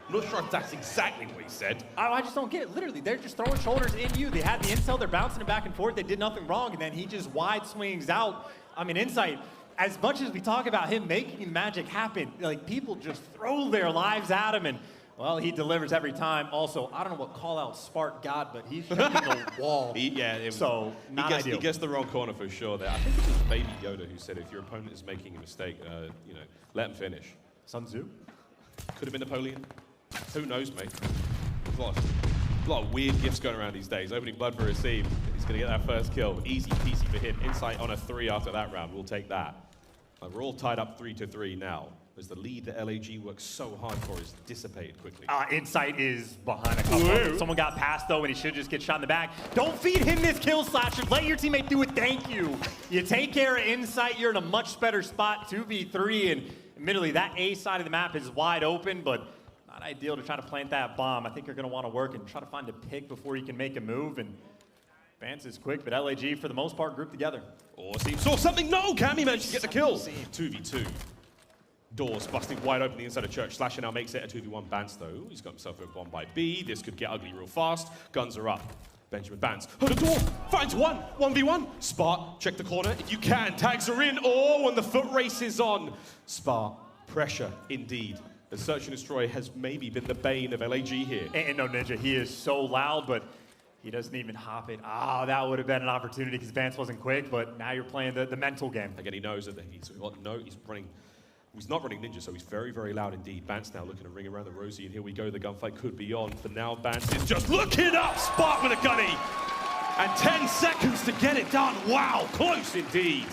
S6: I'm not sure if that's exactly what he said.
S7: I just don't get it. Literally, they're just throwing shoulders in you. They had the intel, they're bouncing it back and forth. They did nothing wrong, and then he just wide swings out. I mean, Insight, as much as we talk about him making magic happen, like, people just throw their lives at him, and, well, he delivers every time. Also, I don't know what call-out Spark got, but he's shutting the wall.
S6: He gets the wrong corner for sure there. I think it was Baby Yoda who said if your opponent is making a mistake, you know, let him finish.
S7: Sun Tzu?
S6: Could have been Napoleon. Who knows, mate? There's a lot of weird gifts going around these days. Opening blood for Racine. He's going to get that first kill. Easy peasy for him. Insight on a 3 after that round. We'll take that. We're all tied up 3-3 now, as the lead that LAG works so hard for is dissipated quickly.
S7: Insight is behind a couple. Someone got past, though, and he should just get shot in the back. Don't feed him this kill, Slasher. Let your teammate do it. Thank you. You take care of Insight. You're in a much better spot, 2v3, and admittedly, that A side of the map is wide open, but not ideal to try to plant that bomb. I think you're going to want to work and try to find a pick before you can make a move, and Bance is quick, but LAG, for the most part, grouped together.
S6: Or Simp saw something. No, Cammy managed to get the kill. 2v2. Doors busting wide open the inside of Church. Slasher now makes it a 2v1 Bance, though. He's got himself a bomb by B. This could get ugly real fast. Guns are up. Benjamin Bance. Oh, the door finds one. 1v1. Spark, check the corner if you can. Tags are in. Oh, and the foot race is on. Spark, pressure indeed. The Search and Destroy has maybe been the bane of LAG here.
S7: And no, Ninja, he is so loud, but he doesn't even hop it. Ah, that would have been an opportunity because Bance wasn't quick, but now you're playing the mental game.
S6: Again, he knows that he's running. He's not running Ninja, so he's very, very loud indeed. Bance now looking to ring around the Rosie, and here we go. The gunfight could be on. For now, Bance is just looking up. Spark with a gunny. And 10 seconds to get it done. Wow, close indeed.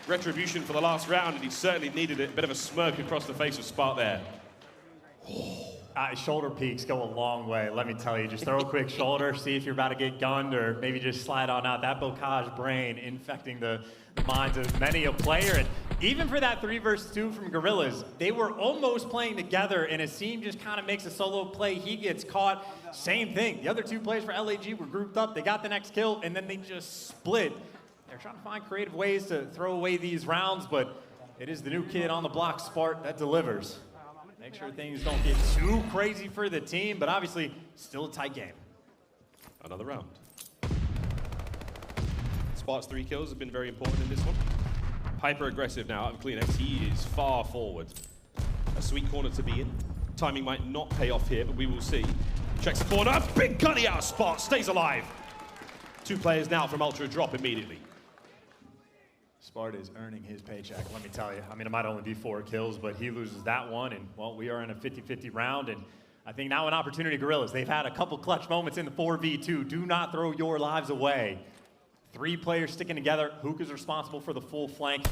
S6: Retribution for the last round, and he certainly needed it. A bit of a smirk across the face of Spark there.
S7: Shoulder peeks go a long way, let me tell you. Just throw a quick shoulder, see if you're about to get gunned, or maybe just slide on out. That Bocage brain infecting the minds of many a player. And even for that 3 versus 2 from Guerrillas, they were almost playing together, and Asim just kind of makes a solo play. He gets caught. Same thing. The other 2 players for LAG were grouped up. They got the next kill, and then they just split. They're trying to find creative ways to throw away these rounds, but it is the new kid on the block, Spark, that delivers. Make sure things don't get too crazy for the team, but obviously still a tight game.
S6: Another round. Spark's 3 kills have been very important in this one. Hyper aggressive now out of CleanX. He is far forward. A sweet corner to be in. Timing might not pay off here, but we will see. Checks the corner. Big gunny out of Spark. Stays alive. 2 players now from Ultra drop immediately.
S7: Spark is earning his paycheck, let me tell you. I mean, it might only be 4 kills, but he loses that one, and, well, we are in a 50-50 round, and I think now an opportunity, Guerrillas. They've had a couple clutch moments in the 4v2. Do not throw your lives away. 3 players sticking together. Huke is responsible for the full flank.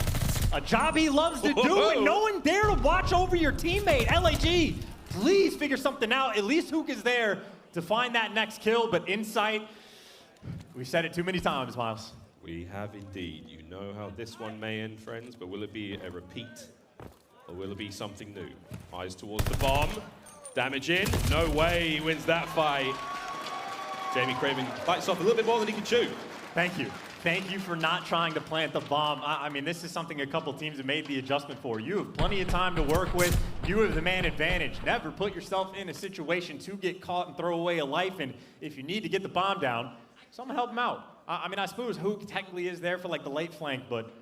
S7: A job he loves to do, and no one there to watch over your teammate. LAG, please figure something out. At least Huke is there to find that next kill, but Insight, we've said it too many times, Miles.
S6: We have indeed. You know how this one may end, friends, but will it be a repeat or will it be something new? Eyes towards the bomb. Damage in. No way he wins that fight. Jamie Craven bites off a little bit more than he can chew.
S7: Thank you. Thank you for not trying to plant the bomb. I mean, this is something a couple teams have made the adjustment for. You have plenty of time to work with. You have the man advantage. Never put yourself in a situation to get caught and throw away a life. And if you need to get the bomb down, someone help him out. I mean, I suppose Huke technically is there for like the late flank, but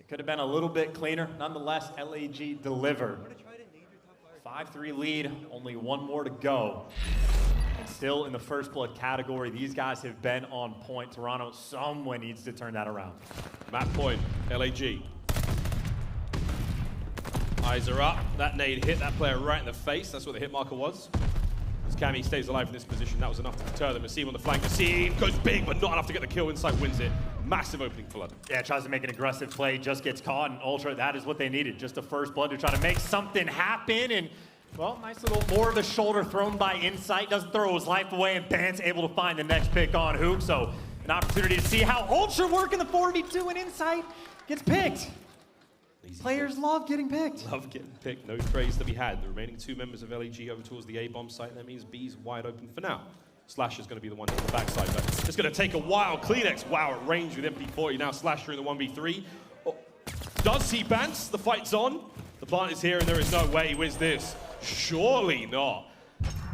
S7: it could have been a little bit cleaner. Nonetheless, LAG delivered. 5-3 lead, only 1 more to go. And still in the first blood category, these guys have been on point. Toronto, someone needs to turn that around.
S6: Map point, LAG. Eyes are up. That nade hit that player right in the face. That's what the hit marker was. As Cammy stays alive in this position, that was enough to deter them. Asim on the flank. Asim goes big, but not enough to get the kill. Insight wins it. Massive opening flood.
S7: Yeah, tries to make an aggressive play, just gets caught, and Ultra, that is what they needed. Just a first blood to try to make something happen, and, well, nice little more of the shoulder thrown by Insight. Doesn't throw his life away, and Bance able to find the next pick on Huke, so an opportunity to see how Ultra work in the 4v2, and Insight gets picked.
S6: Easy
S7: Players
S6: pick.
S7: love getting picked.
S6: Love getting picked. No trades to be had. The remaining 2 members of LAG over towards the A-bomb site. That means B's wide open for now. Slash is going to be the one on the backside, but it's going to take a while. CleanX, wow, at range with MP40. Now Slasher in the 1v3. Oh, does see Bance? The fight's on. The plant is here, and there is no way he wins this. Surely not.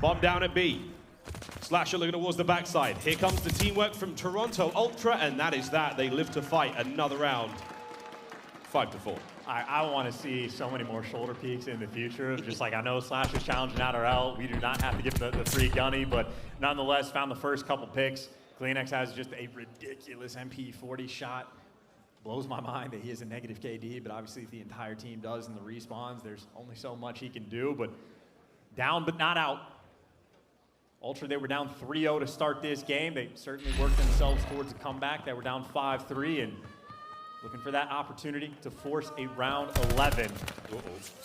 S6: Bomb down at B. Slasher looking towards the backside. Here comes the teamwork from Toronto Ultra, and that is that. They live to fight another round. 5-4.
S7: I want to see so many more shoulder peeks in the future. Just like I know Slash is challenging out our L. We do not have to give the free gunny, but nonetheless found the first couple picks. CleanX has just a ridiculous MP40 shot. Blows my mind that he has a negative KD, but obviously if the entire team does in the respawns, there's only so much he can do. But down but not out. Ultra, they were down 3-0 to start this game. They certainly worked themselves towards a comeback. They were down 5-3 and looking for that opportunity to force a round 11.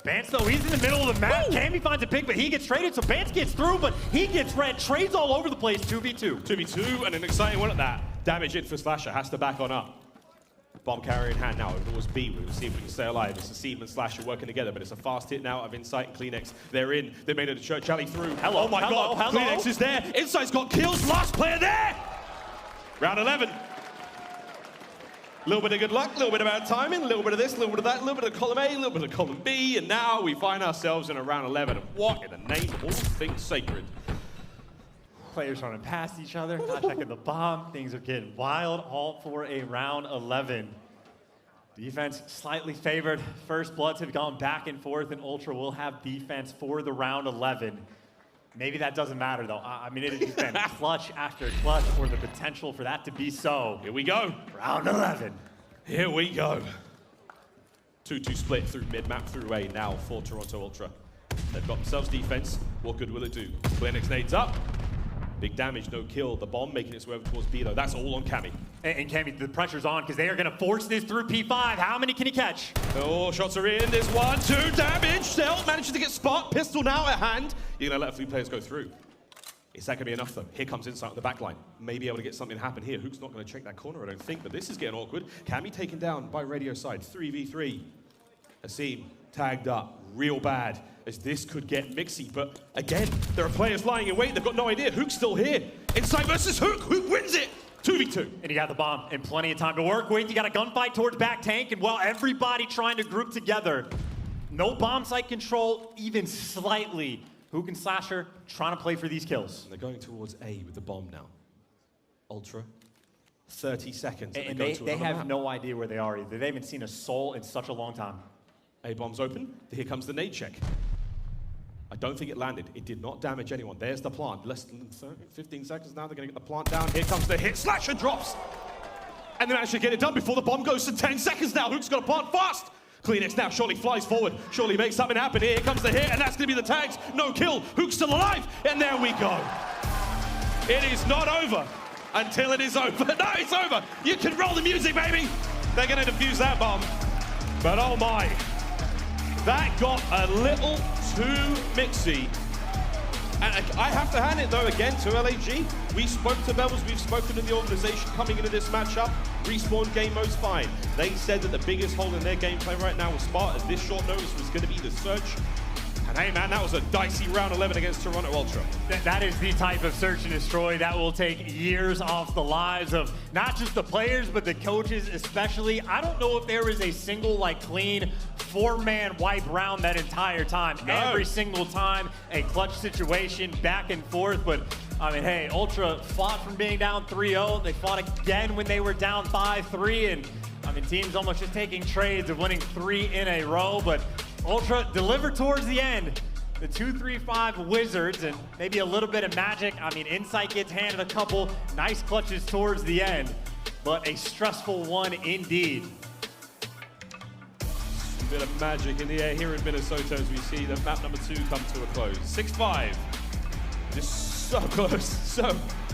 S7: Bance, though, he's in the middle of the map. Cammy finds a pick, but he gets traded, so Bance gets through, but he gets red. Trades all over the place, 2v2.
S6: 2v2, and an exciting one at that. Damage in for Slasher, has to back on up. Bomb carrier in hand now, over towards B. We'll see if we can stay alive. It's a Seam and Slasher working together, but it's a fast hit now of Insight and CleanX. They're in. They made it to TJHaly through.
S7: Hello,
S6: oh my God,
S7: hello.
S6: CleanX is there. Insight's got kills. Last player there. Round 11. A little bit of good luck, a little bit of bad timing, a little bit of this, a little bit of that, a little bit of column A, a little bit of column B, and now we find ourselves in a round 11. What in the name of all things sacred?
S7: Players running past each other, not checking the bomb. Things are getting wild, all for a round 11. Defense slightly favored. First bloods have gone back and forth, and Ultra will have defense for the round 11. Maybe that doesn't matter, though. I mean, it has just been clutch after clutch, or the potential for that to be so.
S6: Here we go.
S7: Round 11.
S6: Here we go. 2-2 split through mid-map through A now for Toronto Ultra. They've got themselves defense. What good will it do? CleanX nades up. Big damage, no kill. The bomb making its way over towards B, though. That's all on Cammy.
S7: And Cammy, the pressure's on because they are going to force this through P5. How many can he catch?
S6: Oh, shots are in. There's 1-2 damage. Cell manages to get spot. Pistol now at hand. You're going to let a few players go through. Is that going to be enough, though? Here comes Insight on the back line. Maybe able to get something to happen here. Huke's not going to check that corner, I don't think, but this is getting awkward. Cammy taken down by radio side. 3v3. Asim tagged up real bad, as this could get mixy. But again, there are players lying in wait. They've got no idea. Huke's still here. Insight versus Huke. Huke wins it. 2v2.
S7: And he got the bomb and plenty of time to work with. You got a gunfight towards back tank, and while everybody trying to group together, no bomb site control, even slightly. Huke and Slasher trying to play for these kills.
S6: And they're going towards A with the bomb now. Ultra. 30 seconds.
S7: And they have no idea where they are either. They haven't seen a soul in such a long time.
S6: A bomb's open. Here comes the nade check. I don't think it landed. It did not damage anyone. There's the plant. Less than 15 seconds now. They're going to get the plant down. Here comes the hit. Slasher drops. And they managed to get it done before the bomb goes to 10 seconds now. Huke's got a plant fast. CleanX now surely flies forward. Surely makes something happen. Here comes the hit, and that's going to be the tags. No kill. Huke's still alive. And there we go. It is not over until it is over. No, it's over. You can roll the music, baby. They're going to defuse that bomb. But oh my. That got a little too mixy. And I have to hand it, though, again to LAG. We spoke to Bevels, we've spoken to the organization coming into this matchup. Respawn game mode's fine. They said that the biggest hole in their gameplay right now was Spot, as this short notice was going to be the search. And hey, man, that was a dicey round 11 against Toronto Ultra.
S7: That is the type of search and destroy that will take years off the lives of not just the players, but the coaches especially. I don't know if there was a single, clean four-man wipe round that entire time. No. Every single time, a clutch situation, back and forth. But, I mean, hey, Ultra fought from being down 3-0. They fought again when they were down 5-3. And, I mean, teams almost just taking trades of winning 3 in a row. But Ultra delivered towards the end. The 2-3-5 Wizards and maybe a little bit of magic. I mean, Insight gets handed a couple nice clutches towards the end, but a stressful one indeed.
S6: A bit of magic in the air here in Minnesota as we see the map number 2 come to a close. 6-5. Just so close,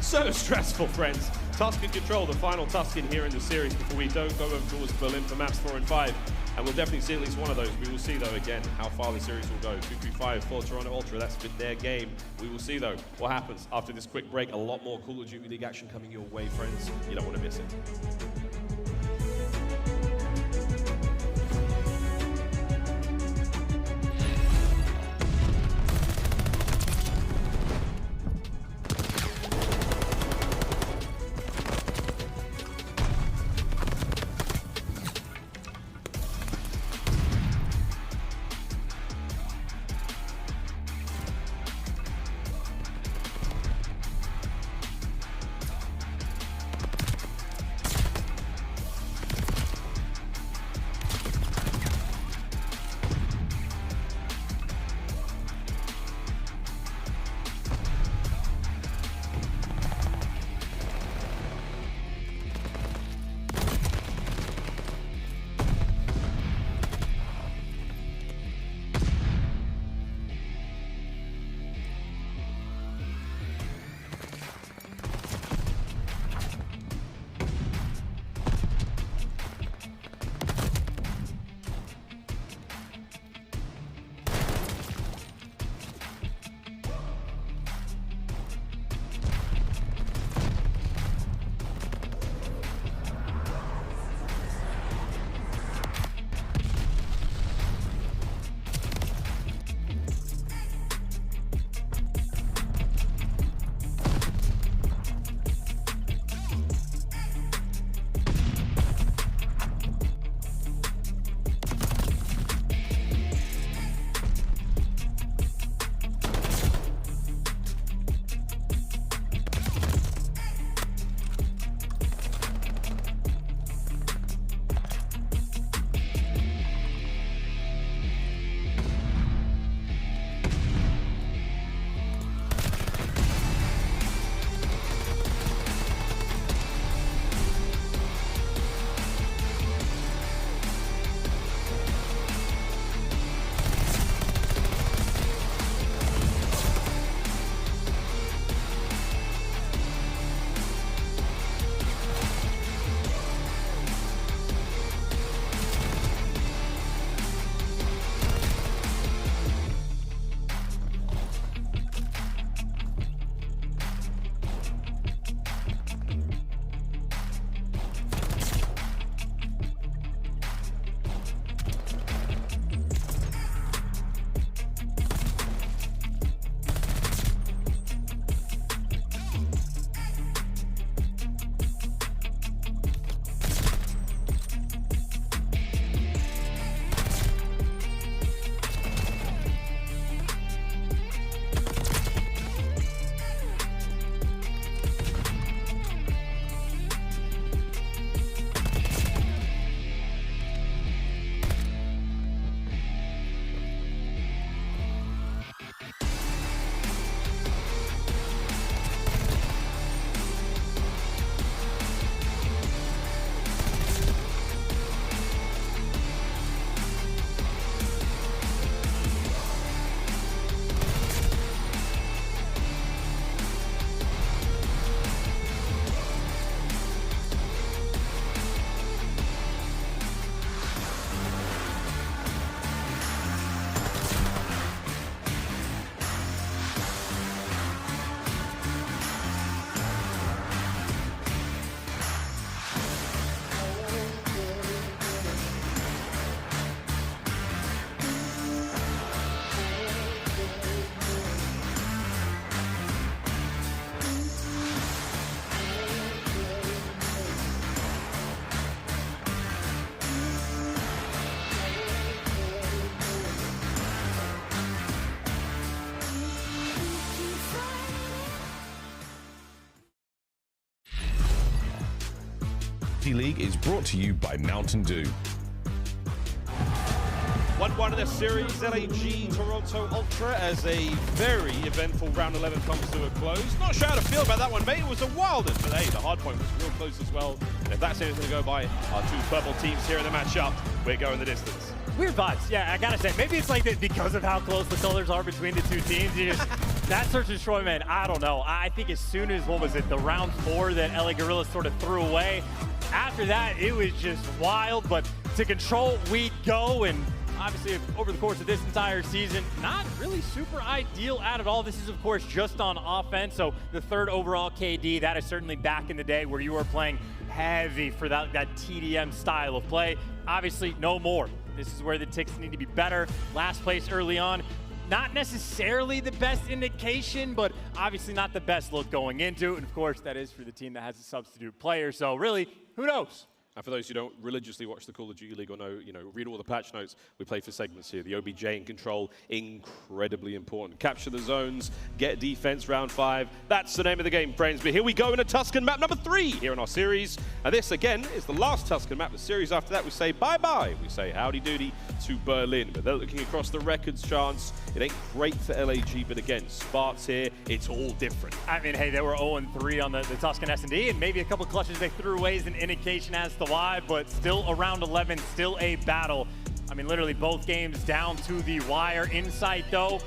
S6: so stressful, friends. Tuscan control, the final Tuscan here in the series before we don't go over towards Berlin for maps 4 and 5. And we'll definitely see at least one of those. We will see, though, again, how far the series will go. 2-3-5 for Toronto Ultra. That's been their game. We will see, though, what happens after this quick break. A lot more Call of Duty League action coming your way, friends. You don't want to miss it.
S11: OptiLeague is brought to you by Mountain Dew.
S6: 1-1 in the series, LAG Toronto Ultra as a very eventful round 11 comes to a close. Not sure how to feel about that one, mate. It was a wild one, but hey, the hard point was real close as well. And if that's anything to go by, our two purple teams here in the matchup, we're going the distance.
S7: Weird vibes. Yeah, I gotta say, maybe it's like that because of how close the colors are between the two teams. You just, that search and destroy, man, I don't know. I think as soon as, what was it, the round 4 that LA Guerrillas sort of threw away, after that, it was just wild. But to control, we go, and obviously, over the course of this entire season, not really super ideal at all. This is, of course, just on offense. So the 3rd overall KD, that is certainly back in the day where you were playing heavy for that TDM style of play. Obviously, no more. This is where the ticks need to be better. Last place early on, not necessarily the best indication, but obviously not the best look going into it. And of course, that is for the team that has a substitute player. So really, who knows?
S6: And for those who don't religiously watch the Call of Duty League or know, read all the patch notes, we play for segments here. The OBJ in control, incredibly important. Capture the zones, get defense, round 5. That's the name of the game, friends. But here we go in a Tuscan map number 3 here in our series. And this, again, is the last Tuscan map. The series after that, we say bye-bye. We say howdy doody to Berlin. But they're looking across the records chance. It ain't great for LAG, but again, Sparks here, it's all different.
S7: I mean, hey, they were 0-3 on the Tuscan S&D, and maybe a couple clutches they threw away as an indication as to why, but still around 11, still a battle. I mean, literally both games down to the wire. Insight, though,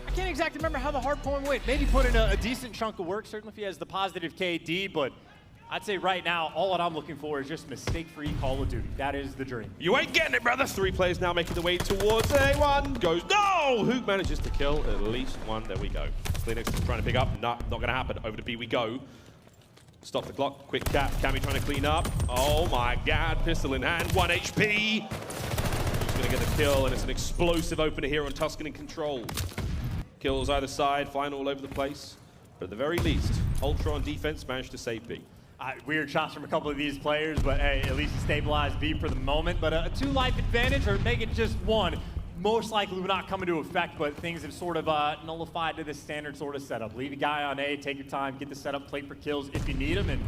S7: I can't exactly remember how the hard point went. Maybe put in a decent chunk of work, certainly if he has the positive KD, but I'd say right now, all that I'm looking for is just mistake-free Call of Duty. That is the dream.
S6: You ain't getting it, brother. 3 players now making the way towards A1. Goes, no! Huke manages to kill at least one. There we go. CleanX trying to pick up. Not going to happen. Over to B we go. Stop the clock. Quick cap. Cammy trying to clean up. Oh my God. Pistol in hand. 1 HP. Who's going to get the kill? And it's an explosive opener here on Tuscan in control. Kills either side. Flying all over the place. But at the very least, Ultra on defense managed to save B.
S7: Weird shots from a couple of these players, but hey, at least he stabilized B for the moment. But a 2-life advantage, or make it just 1, most likely will not come into effect, but things have sort of nullified to the standard sort of setup. Leave a guy on A, take your time, get the setup, plate for kills if you need them, and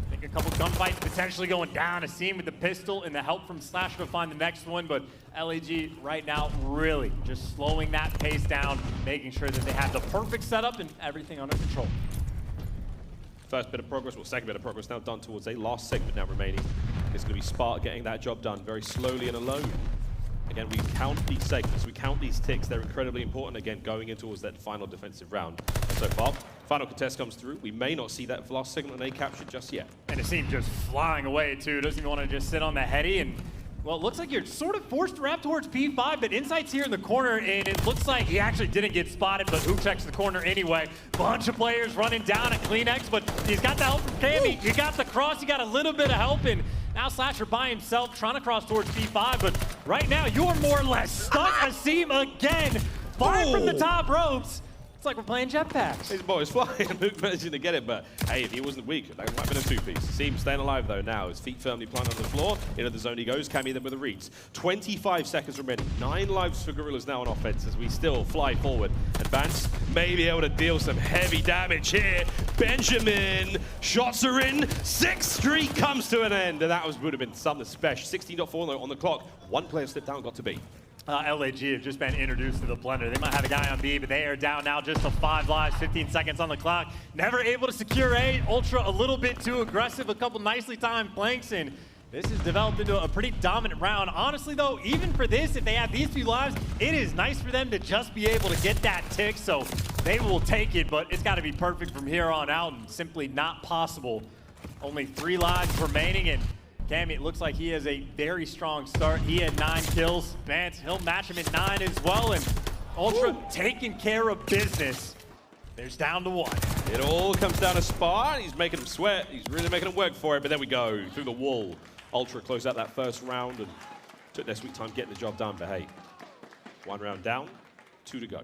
S7: I think a couple gunfights potentially going down. A scene with the pistol and the help from Slasher to find the next one, but LAG right now really just slowing that pace down, making sure that they have the perfect setup and everything under control.
S6: First bit of progress, well, second bit of progress now done towards a last segment now remaining. It's going to be Spark getting that job done very slowly and alone. Again, we count these segments, we count these ticks. They're incredibly important, again, going in towards that final defensive round. So far, final contest comes through. We may not see that last segment on A captured just yet.
S7: And it seems just flying away, too. Doesn't even want to just sit on the heady. And, well, it looks like you're sort of forced to wrap towards P5, but Insight's here in the corner, and it looks like he actually didn't get spotted, but Huke checks the corner anyway. Bunch of players running down at CleanX, but he's got the help from Cammy. You got the cross, you got a little bit of help, and now Slasher by himself trying to cross towards P5, but right now you're more or less stuck a seam again. Flying from the top ropes. It's like we're playing jetpacks.
S6: His boy's flying. Huke managing to get it, but hey, if he wasn't weak, that might have been a 2-piece. Seam staying alive though now. His feet firmly planted on the floor. Into the zone he goes. Cammy then with the reads. 25 seconds remaining. 9 lives for Guerrillas now on offense as we still fly forward. And Bance may be able to deal some heavy damage here. Benjamin, shots are in. 6th streak comes to an end. And that would have been something special. 16.4 on the clock. 1 player slipped down, got to B.
S7: LAG have just been introduced to the blender. They might have a guy on B, but they are down now just to 5 lives, 15 seconds on the clock. Never able to secure A. Ultra a little bit too aggressive, a couple nicely timed flanks, and this has developed into a pretty dominant round. Honestly though, even for this, if they have these few lives, it is nice for them to just be able to get that tick, so they will take it, but it's gotta be perfect from here on out and simply not possible. Only 3 lives remaining, and Cammy, it looks like he has a very strong start. He had 9 kills. Bance, he'll match him at 9 as well. And Ultra taking care of business. There's down to 1.
S6: It all comes down to Spar. He's making him sweat. He's really making him work for it. But there we go, through the wall. Ultra closed out that first round and took their sweet time getting the job done. But hey, 1 round down, 2 to go.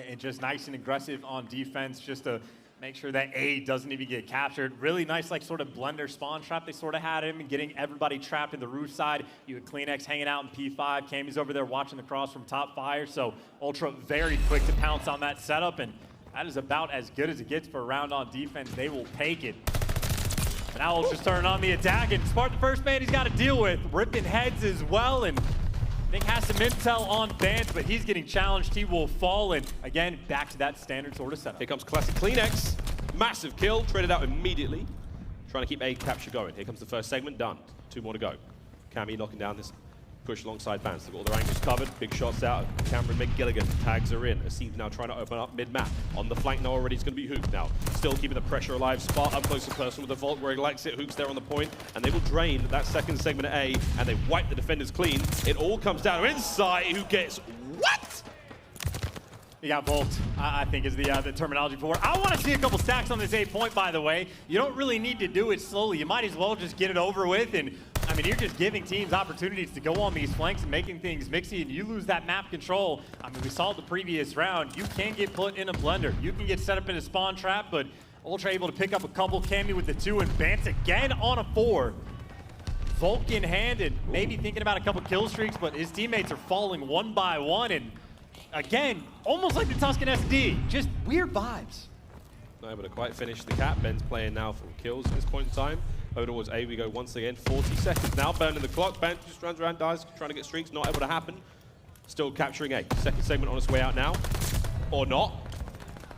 S7: And just nice and aggressive on defense, just to make sure that A doesn't even get captured. Really nice, like, sort of blender spawn trap they sort of had him and getting everybody trapped in the roof side. You had CleanX hanging out in P5. Cammy's over there watching the cross from top fire. So Ultra very quick to pounce on that setup, and that is about as good as it gets for a round on defense. They will take it. Now Ultra's turning on the attack, and Smart, the first man he's got to deal with, ripping heads as well, and I think has some intel on Bance, but he's getting challenged. He will fall, and again, back to that standard sort of setup.
S6: Here comes classic CleanX. Massive kill, traded out immediately. Trying to keep A capture going. Here comes the first segment, done. 2 more to go. Cammy knocking down this push alongside Bance. They've got all their angles covered. Big shots out. Cameron McGilligan tags are in. Aseem now trying to open up mid-map. On the flank now already, it's going to be Huke now. Still keeping the pressure alive. Spark up close and personal with the vault where he likes it. Huke's there on the point, and they will drain that second segment at A, and they wipe the defenders clean. It all comes down to Insight, who gets what?
S7: You got Volt, I think is the terminology for it. I want to see a couple stacks on this A point, by the way. You don't really need to do it slowly. You might as well just get it over with. And I mean, you're just giving teams opportunities to go on these flanks and making things mixy, and you lose that map control. I mean, we saw it the previous round. You can get put in a blender. You can get set up in a spawn trap, but Ultra able to pick up a couple. Cammy with the 2 and Bance again on a 4. Volk in hand and maybe thinking about a couple kill streaks, but his teammates are falling one by one, and again, almost like the Tuscan SD, just weird vibes.
S6: Not able to quite finish the cap. Ben's playing now for kills at this point in time. Over towards A we go once again. 40 seconds now, burning the clock. Ben just runs around, dies, trying to get streaks, not able to happen. Still capturing A. Second segment on its way out now. Or not.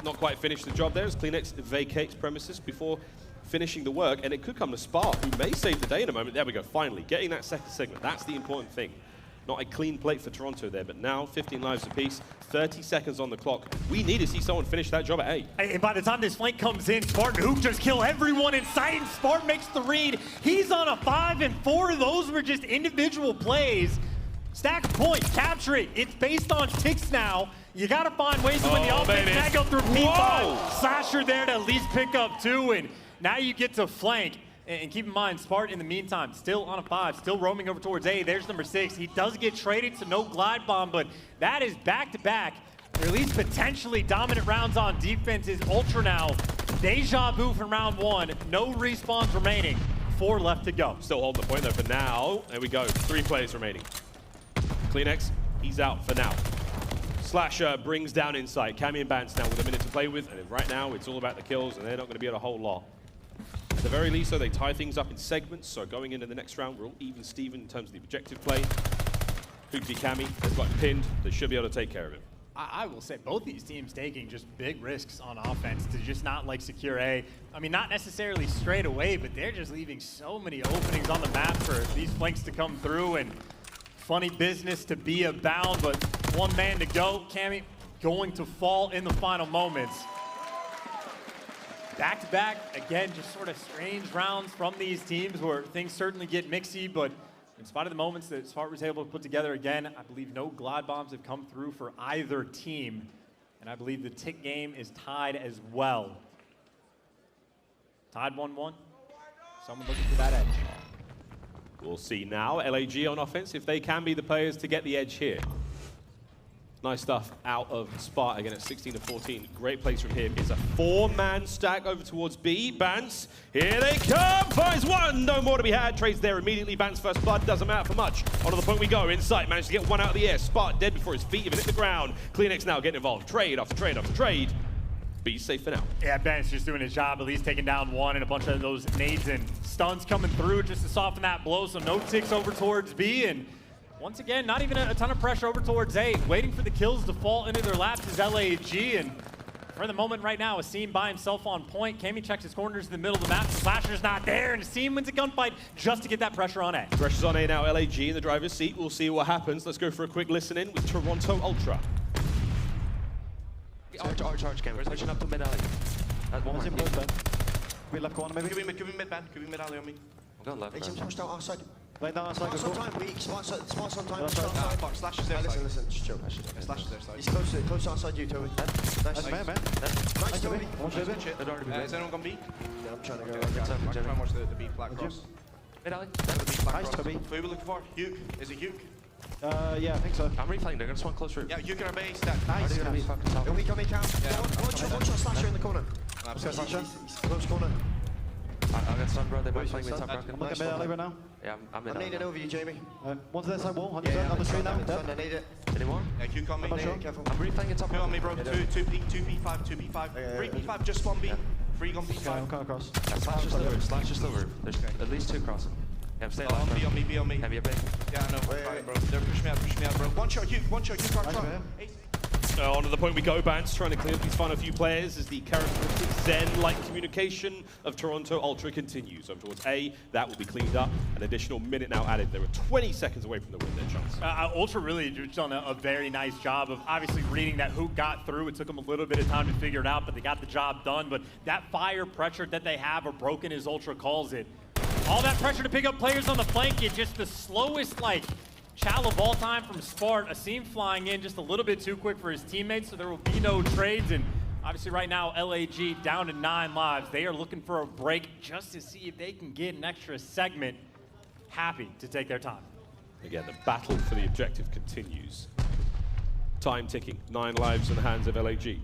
S6: Not quite finished the job there as CleanX vacates premises before finishing the work, and it could come to Spark, who may save the day in a moment. There we go, finally. Getting that second segment, that's the important thing. Not a clean plate for Toronto there, but now 15 lives apiece, 30 seconds on the clock. We need to see someone finish that job at A.
S7: And by the time this flank comes in, Spartan Huke just kill everyone in sight, and Spartan makes the read. He's on a 5, and 4 of those were just individual plays. Stack a point, capture it. It's based on ticks now. You gotta find ways to win the offense. Now go through P5. Slasher there to at least pick up 2, and now you get to flank. And keep in mind, Spart in the meantime, still on a 5, still roaming over towards A. There's number 6. He does get traded, so no glide bomb, but that is back-to-back, or at least potentially dominant rounds on defense is Ultra now. Deja vu from round 1, no respawns remaining, 4 left to go.
S6: Still holding the point though for now. There we go, 3 players remaining. CleanX, he's out for now. Slasher brings down Insight. Cammy and Bance now with a minute to play with, and right now it's all about the kills, and they're not going to be able a whole lot. At the very least, though, they tie things up in segments, so going into the next round, we're all even Steven in terms of the objective play. Huke v Cammy, they've got pinned, they should be able to take care of him.
S7: I will say both these teams taking just big risks on offense to just not like secure A. I mean, not necessarily straight away, but they're just leaving so many openings on the map for these flanks to come through, and funny business to be abound, but 1 man to go. Cammy going to fall in the final moments. Back-to-back, again, just sort of strange rounds from these teams where things certainly get mixy, but in spite of the moments that Smart was able to put together again, I believe no glide bombs have come through for either team, and I believe the tick game is tied as well. Tied 1-1. Someone looking for that edge.
S6: We'll see now, LAG on offense, if they can be the players to get the edge here. Nice stuff out of Spark again at 16-14. Great place from him. It's a 4-man stack over towards B. Bance, here they come. Finds 1, no more to be had. Trades there immediately. Bance first blood, doesn't matter for much. Onto the point we go. Insight managed to get 1 out of the air. Spark dead before his feet even hit the ground. CleanX now getting involved. Trade after trade after trade. B's safe for now.
S7: Yeah, Bance just doing his job, at least taking down 1, and a bunch of those nades and stuns coming through just to soften that blow. So no ticks over towards B, and once again, not even a ton of pressure over towards A. Waiting for the kills to fall into their laps is LAG, and for the moment right now, Aseem by himself on point. Cammy checks his corners in the middle of the map. Slasher's not there, and Aseem wins a gunfight just to get that pressure on A.
S6: Pressure's on A now, LAG in the driver's seat. We'll see what happens. Let's go for a quick listen in with Toronto Ultra.
S10: Arch, Cammy. Pushing up to mid alley. That's 1 more.
S8: Wait, left corner, maybe. Give me mid, Ben. Give me mid alley on me.
S10: I'm going left.
S8: He's pushed out outside.
S10: Right down outside.
S8: Spots on time, weak. Spots on time. Slash is there. Listen, just chill. Slash is there. He's close outside you, Toby. Nice, man. Nice, Toby. Is anyone gonna be? Yeah, I'm trying to go. I'm trying to watch the B flat cross.
S10: Mid alley.
S8: Nice, Toby. Who are we looking for? Huke. Is it Huke?
S10: Yeah, I think so. I'm replaying. They're gonna spawn closer.
S8: Yeah, Huke and our base. Nice.
S10: They're gonna be fucking top.
S8: Are we coming down? One shot Slasher in the corner. Slasher. He's close corner.
S10: I got stun, bro. They might find me top rocket.
S8: I'm looking mid alley right now.
S10: Yeah, I'm in.
S8: I'm nading over you, Jamie.
S10: One's to that side wall.
S8: 100% on the screen now. I need it.
S10: Anyone?
S8: Yeah, Huke on me. Careful.
S10: I'm replaying it top.
S8: Two on me, bro. 2P5. 3P5. Just spawn B.
S10: Free on P5.
S8: I'm coming across.
S10: Slash just the roof. Slash just the roof. There's at least 2 crossing. Yeah, stay alive.
S8: Be on me, be on me.
S10: Have you a big?
S8: Yeah, I know. Wait, bro. They're pushing me out, bro. One shot, Huke, try.
S6: On to the point we go, Bance trying to clear up these final few players as the characteristic Zen-like communication of Toronto Ultra continues. Over towards A, that will be cleaned up. An additional minute now added. They were 20 seconds away from the win, their chance.
S7: Ultra really just done a very nice job of obviously reading that Huke got through. It took them a little bit of time to figure it out, but they got the job done. But that fire pressure that they have, or broken as Ultra calls it, all that pressure to pick up players on the flank, it's just the slowest, like, Chal of all time from Spart. Asim flying in just a little bit too quick for his teammates, so there will be no trades. And obviously right now, LAG down to 9 lives. They are looking for a break just to see if they can get an extra segment. Happy to take their time.
S6: Again, the battle for the objective continues. Time ticking, 9 lives in the hands of LAG.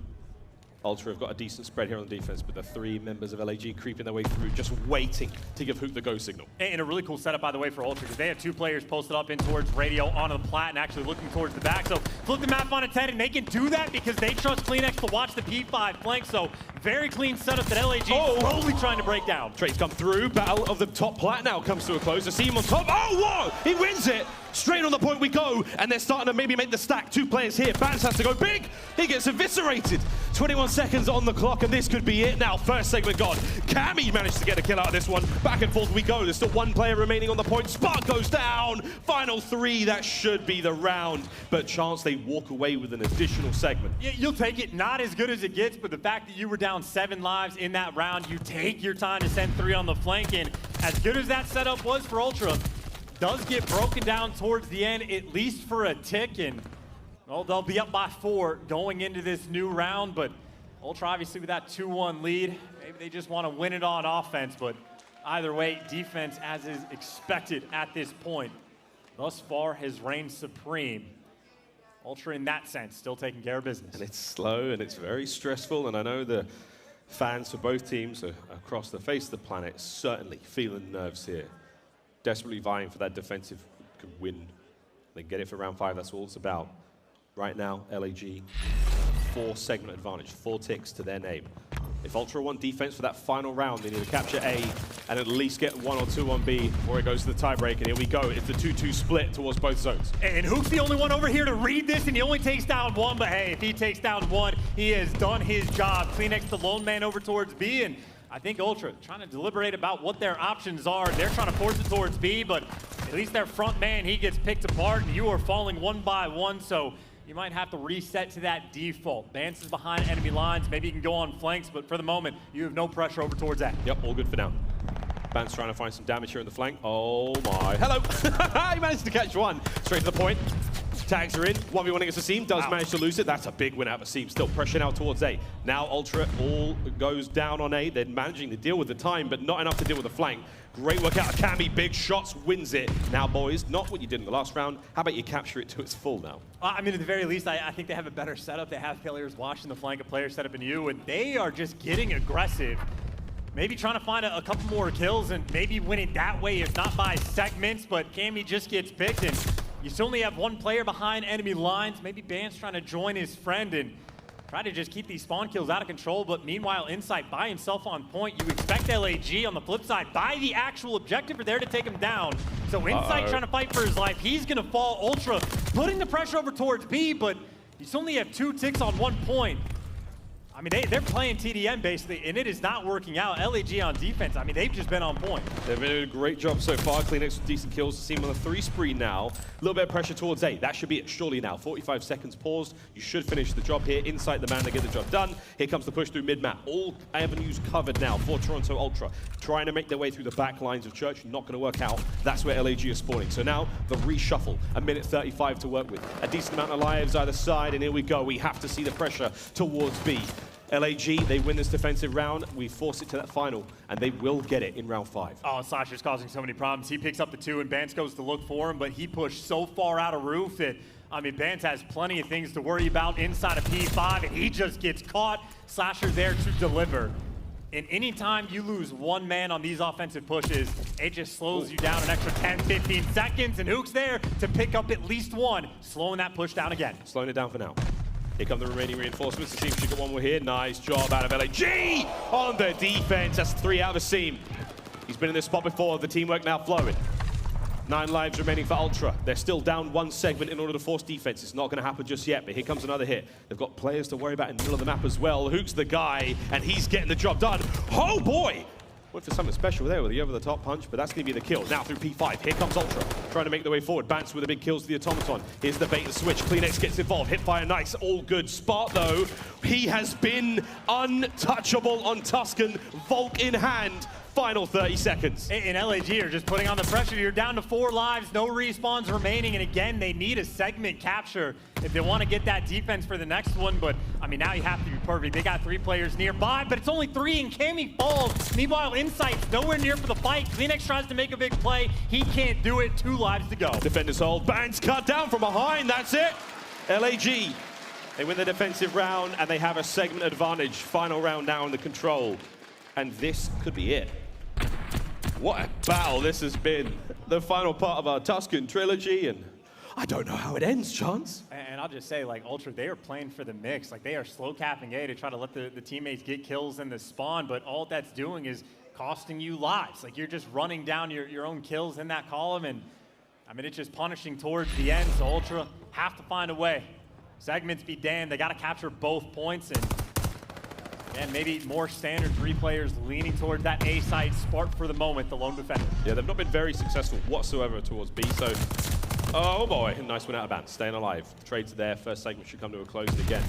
S6: Ultra have got a decent spread here on the defense, but the 3 members of LAG creeping their way through, just waiting to give Huke the go signal.
S7: And a really cool setup, by the way, for Ultra, because they have 2 players posted up in towards radio onto the plat and actually looking towards the back. So flip the map on its head, and they can do that because they trust CleanX to watch the P5 flank. So very clean setup that LAG slowly trying to break down.
S6: Trades come through. Battle of the top plat now comes to a close. Asim on top. Oh, whoa! He wins it! Straight on the point we go, and they're starting to maybe make the stack. 2 players here. Bance has to go big. He gets eviscerated. 21 seconds on the clock, and this could be it now. First segment gone. Cammy managed to get a kill out of this one. Back and forth we go. There's still 1 player remaining on the point. Spark goes down. Final 3. That should be the round. But chance they walk away with an additional segment.
S7: Yeah, you'll take it. Not as good as it gets, but the fact that you were down 7 lives in that round, you take your time to send 3 on the flank. And as good as that setup was for Ultra, does get broken down towards the end, at least for a tick, and well, they'll be up by 4 going into this new round. But Ultra obviously with that 2-1 lead, maybe they just want to win it on offense, but either way, defense as is expected at this point thus far has reigned supreme. Ultra in that sense still taking care of business.
S6: And it's slow and it's very stressful, and I know the fans for both teams across the face of the planet certainly feeling nerves here. Desperately vying for that defensive win. They get it for round 5, that's all it's about. Right now, LAG, 4 segment advantage, 4 ticks to their name. If Ultra want defense for that final round, they need to capture A and at least get 1 or 2 on B before it goes to the tiebreak. And here we go, it's the 2-2 split towards both zones.
S7: And Huke's the only one over here to read this, and he only takes down 1, but hey, if he takes down 1, he has done his job. CleanX the lone man over towards B, and I think Ultra trying to deliberate about what their options are. They're trying to force it towards B, but at least their front man, he gets picked apart, and you are falling 1 by 1, so you might have to reset to that default. Bance is behind enemy lines. Maybe you can go on flanks, but for the moment, you have no pressure over towards that.
S6: Yep, all good for now. Bance trying to find some damage here in the flank. Oh my, hello! He managed to catch 1. Straight to the point. Tags are in. 1v1 against Asim. Does manage to lose it. That's a big win out of Asim. Still pressuring out towards A. Now Ultra all goes down on A. They're managing to deal with the time, but not enough to deal with the flank. Great work out of Cammy. Big shots, wins it. Now, boys, not what you did in the last round. How about you capture it to its full now?
S7: I mean, at the very least, I think they have a better setup. They have players watching the flank, a player set up in you, and they are just getting aggressive. Maybe trying to find a couple more kills and maybe win it that way, if not by segments, but Cammy just gets picked, and you still only have 1 player behind enemy lines. Maybe Bance trying to join his friend and try to just keep these spawn kills out of control, but meanwhile, Insight by himself on point. You expect LAG on the flip side by the actual objective are there to take him down. So Insight trying to fight for his life. He's gonna fall. Ultra putting the pressure over towards B, but you still only have 2 ticks on 1 point. I mean, they're playing TDM basically, and it is not working out. LAG on defense, I mean, they've just been on point.
S6: They've been doing a great job so far. CleanX with decent kills. Seem on the 3 spree now. A little bit of pressure towards A. That should be it surely now. 45 seconds paused. You should finish the job here. Inside the man to get the job done. Here comes the push through mid-map. All avenues covered now for Toronto Ultra. Trying to make their way through the back lines of Church. Not going to work out. That's where LAG is spawning. So now the reshuffle. 1:35 to work with. A decent amount of lives either side. And here we go. We have to see the pressure towards B. LAG, they win this defensive round. We force it to that final, and they will get it in round 5.
S7: Oh, Slasher's causing so many problems. He picks up the 2, and Bance goes to look for him, but he pushed so far out of roof that, I mean, Bance has plenty of things to worry about inside of P5, and he just gets caught. Slasher there to deliver. And anytime you lose 1 man on these offensive pushes, it just slows you down an extra 10, 15 seconds, and Huke's there to pick up at least 1, slowing that push down again.
S6: Slowing it down for now. Here come the remaining reinforcements to see if she got one more here. Nice job out of LAG on the defense. That's 3 out of a seam. He's been in this spot before. The teamwork now flowing. 9 lives remaining for Ultra. They're still down 1 segment in order to force defense. It's not going to happen just yet, but here comes another hit. They've got players to worry about in the middle of the map as well. Huke's the guy, and he's getting the job done. Oh boy! Went for something special there with the over-the-top punch, but that's going to be the kill. Now through P5, here comes Ultra, trying to make their way forward. Bance with the big kills to the Automaton. Here's the bait and switch. CleanX gets involved. Hit by a nice, all-good spot, though. He has been untouchable on Tuscan, Volk in hand. Final 30 seconds.
S7: And LAG are just putting on the pressure. You're down to 4 lives, no respawns remaining, and again, they need a segment capture if they want to get that defense for the next one, but I mean, now you have to be perfect. They got 3 players nearby, but it's only 3, and Cammy falls. Meanwhile, Insight's nowhere near for the fight. CleanX tries to make a big play. He can't do it. 2 lives to go.
S6: Defenders hold. Bance cut down from behind. That's it. LAG. They win the defensive round, and they have a segment advantage. Final round now in the control, and this could be it. What a battle this has been. The final part of our Tuscan trilogy, and I don't know how it ends, Chance.
S7: And I'll just say, like, Ultra, they are playing for the mix. Like, they are slow capping A to try to let the teammates get kills in the spawn, but all that's doing is costing you lives. Like, you're just running down your own kills in that column, and I mean, it's just punishing towards the end, so Ultra have to find a way. Segments be damned, they got to capture both points, and maybe more standard 3 players leaning towards that A side. Spark for the moment, the lone defender.
S6: Yeah, they've not been very successful whatsoever towards B, so... Oh boy, nice one out of Bance, staying alive. Trades there, first segment should come to a close again.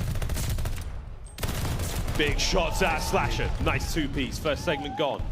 S6: Big shots at Slasher. Nice 2-piece, first segment gone.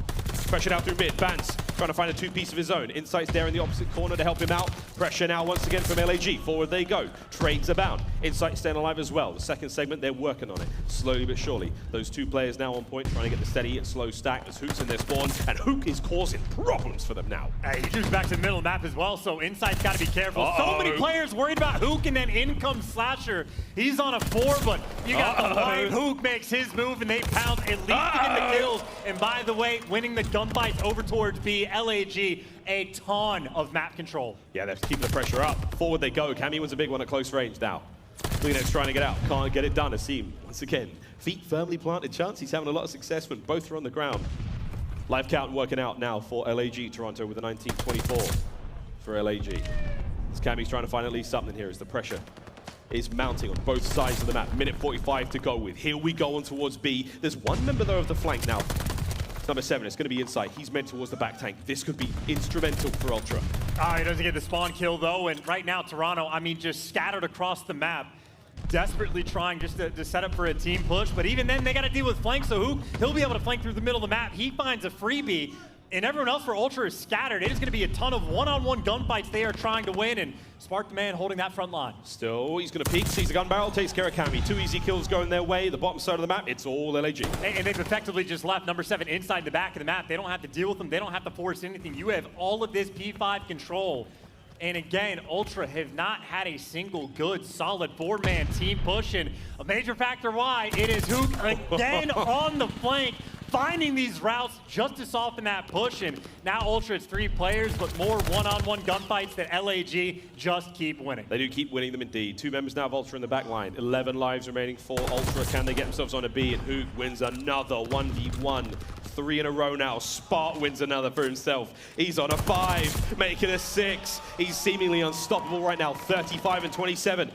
S6: Pressure out through mid, Bance trying to find a 2-piece of his own. Insight's there in the opposite corner to help him out. Pressure now once again from LAG. Forward they go. Trades abound. Insight staying alive as well. The second segment, they're working on it. Slowly but surely. Those 2 players now on point, trying to get the steady and slow stack as Huke's in their spawn, and Huke is causing problems for them now.
S7: Hey, Huke's back to the middle of the map as well, so Insight's got to be careful. So many players worried about Huke, and then in comes Slasher. He's on a 4, but you got the line. Huke makes his move, and they pound, at least getting the kills. And by the way, winning the gunfights over towards B, LAG, a ton of map control.
S6: Yeah, they're keeping the pressure up. Forward they go. Cammy wins a big one at close range now. CleanX trying to get out. Can't get it done. Asim, once again, feet firmly planted. Chance, he's having a lot of success when both are on the ground. Live count working out now for LAG Toronto with a 19-24 for LAG. As Cammy's trying to find at least something here as the pressure is mounting on both sides of the map. Minute 45 to go with. Here we go on towards B. There's one member though of the flank now. Number 7, it's going to be Insight. He's meant towards the back tank. This could be instrumental for Ultra.
S7: He doesn't get the spawn kill though, and right now Toronto, I mean, just scattered across the map, desperately trying just to set up for a team push, but even then they got to deal with flank, so he'll be able to flank through the middle of the map. He finds a freebie, and everyone else for Ultra is scattered. It is going to be a ton of one-on-one gunfights they are trying to win, and Spark the man holding that front line.
S6: Still, he's going to peek, sees the gun barrel, takes care of Cammy. 2 easy kills going their way. The bottom side of the map, it's all LAG.
S7: And they've effectively just left number 7 inside the back of the map. They don't have to deal with them. They don't have to force anything. You have all of this P5 control. And again, Ultra have not had a single good, solid 4-man team push. And a major factor why, it is Huke again on the flank, finding these routes just to soften that push. And now Ultra, it's 3 players, but more one-on-one gunfights that LAG just keep winning.
S6: They do keep winning them indeed. 2 members now of Ultra in the back line. 11 lives remaining for Ultra. Can they get themselves on a B? And Huke wins another 1v1. 3 in a row now. Spark wins another for himself. He's on a 5, making a 6. He's seemingly unstoppable right now. 35 and 27.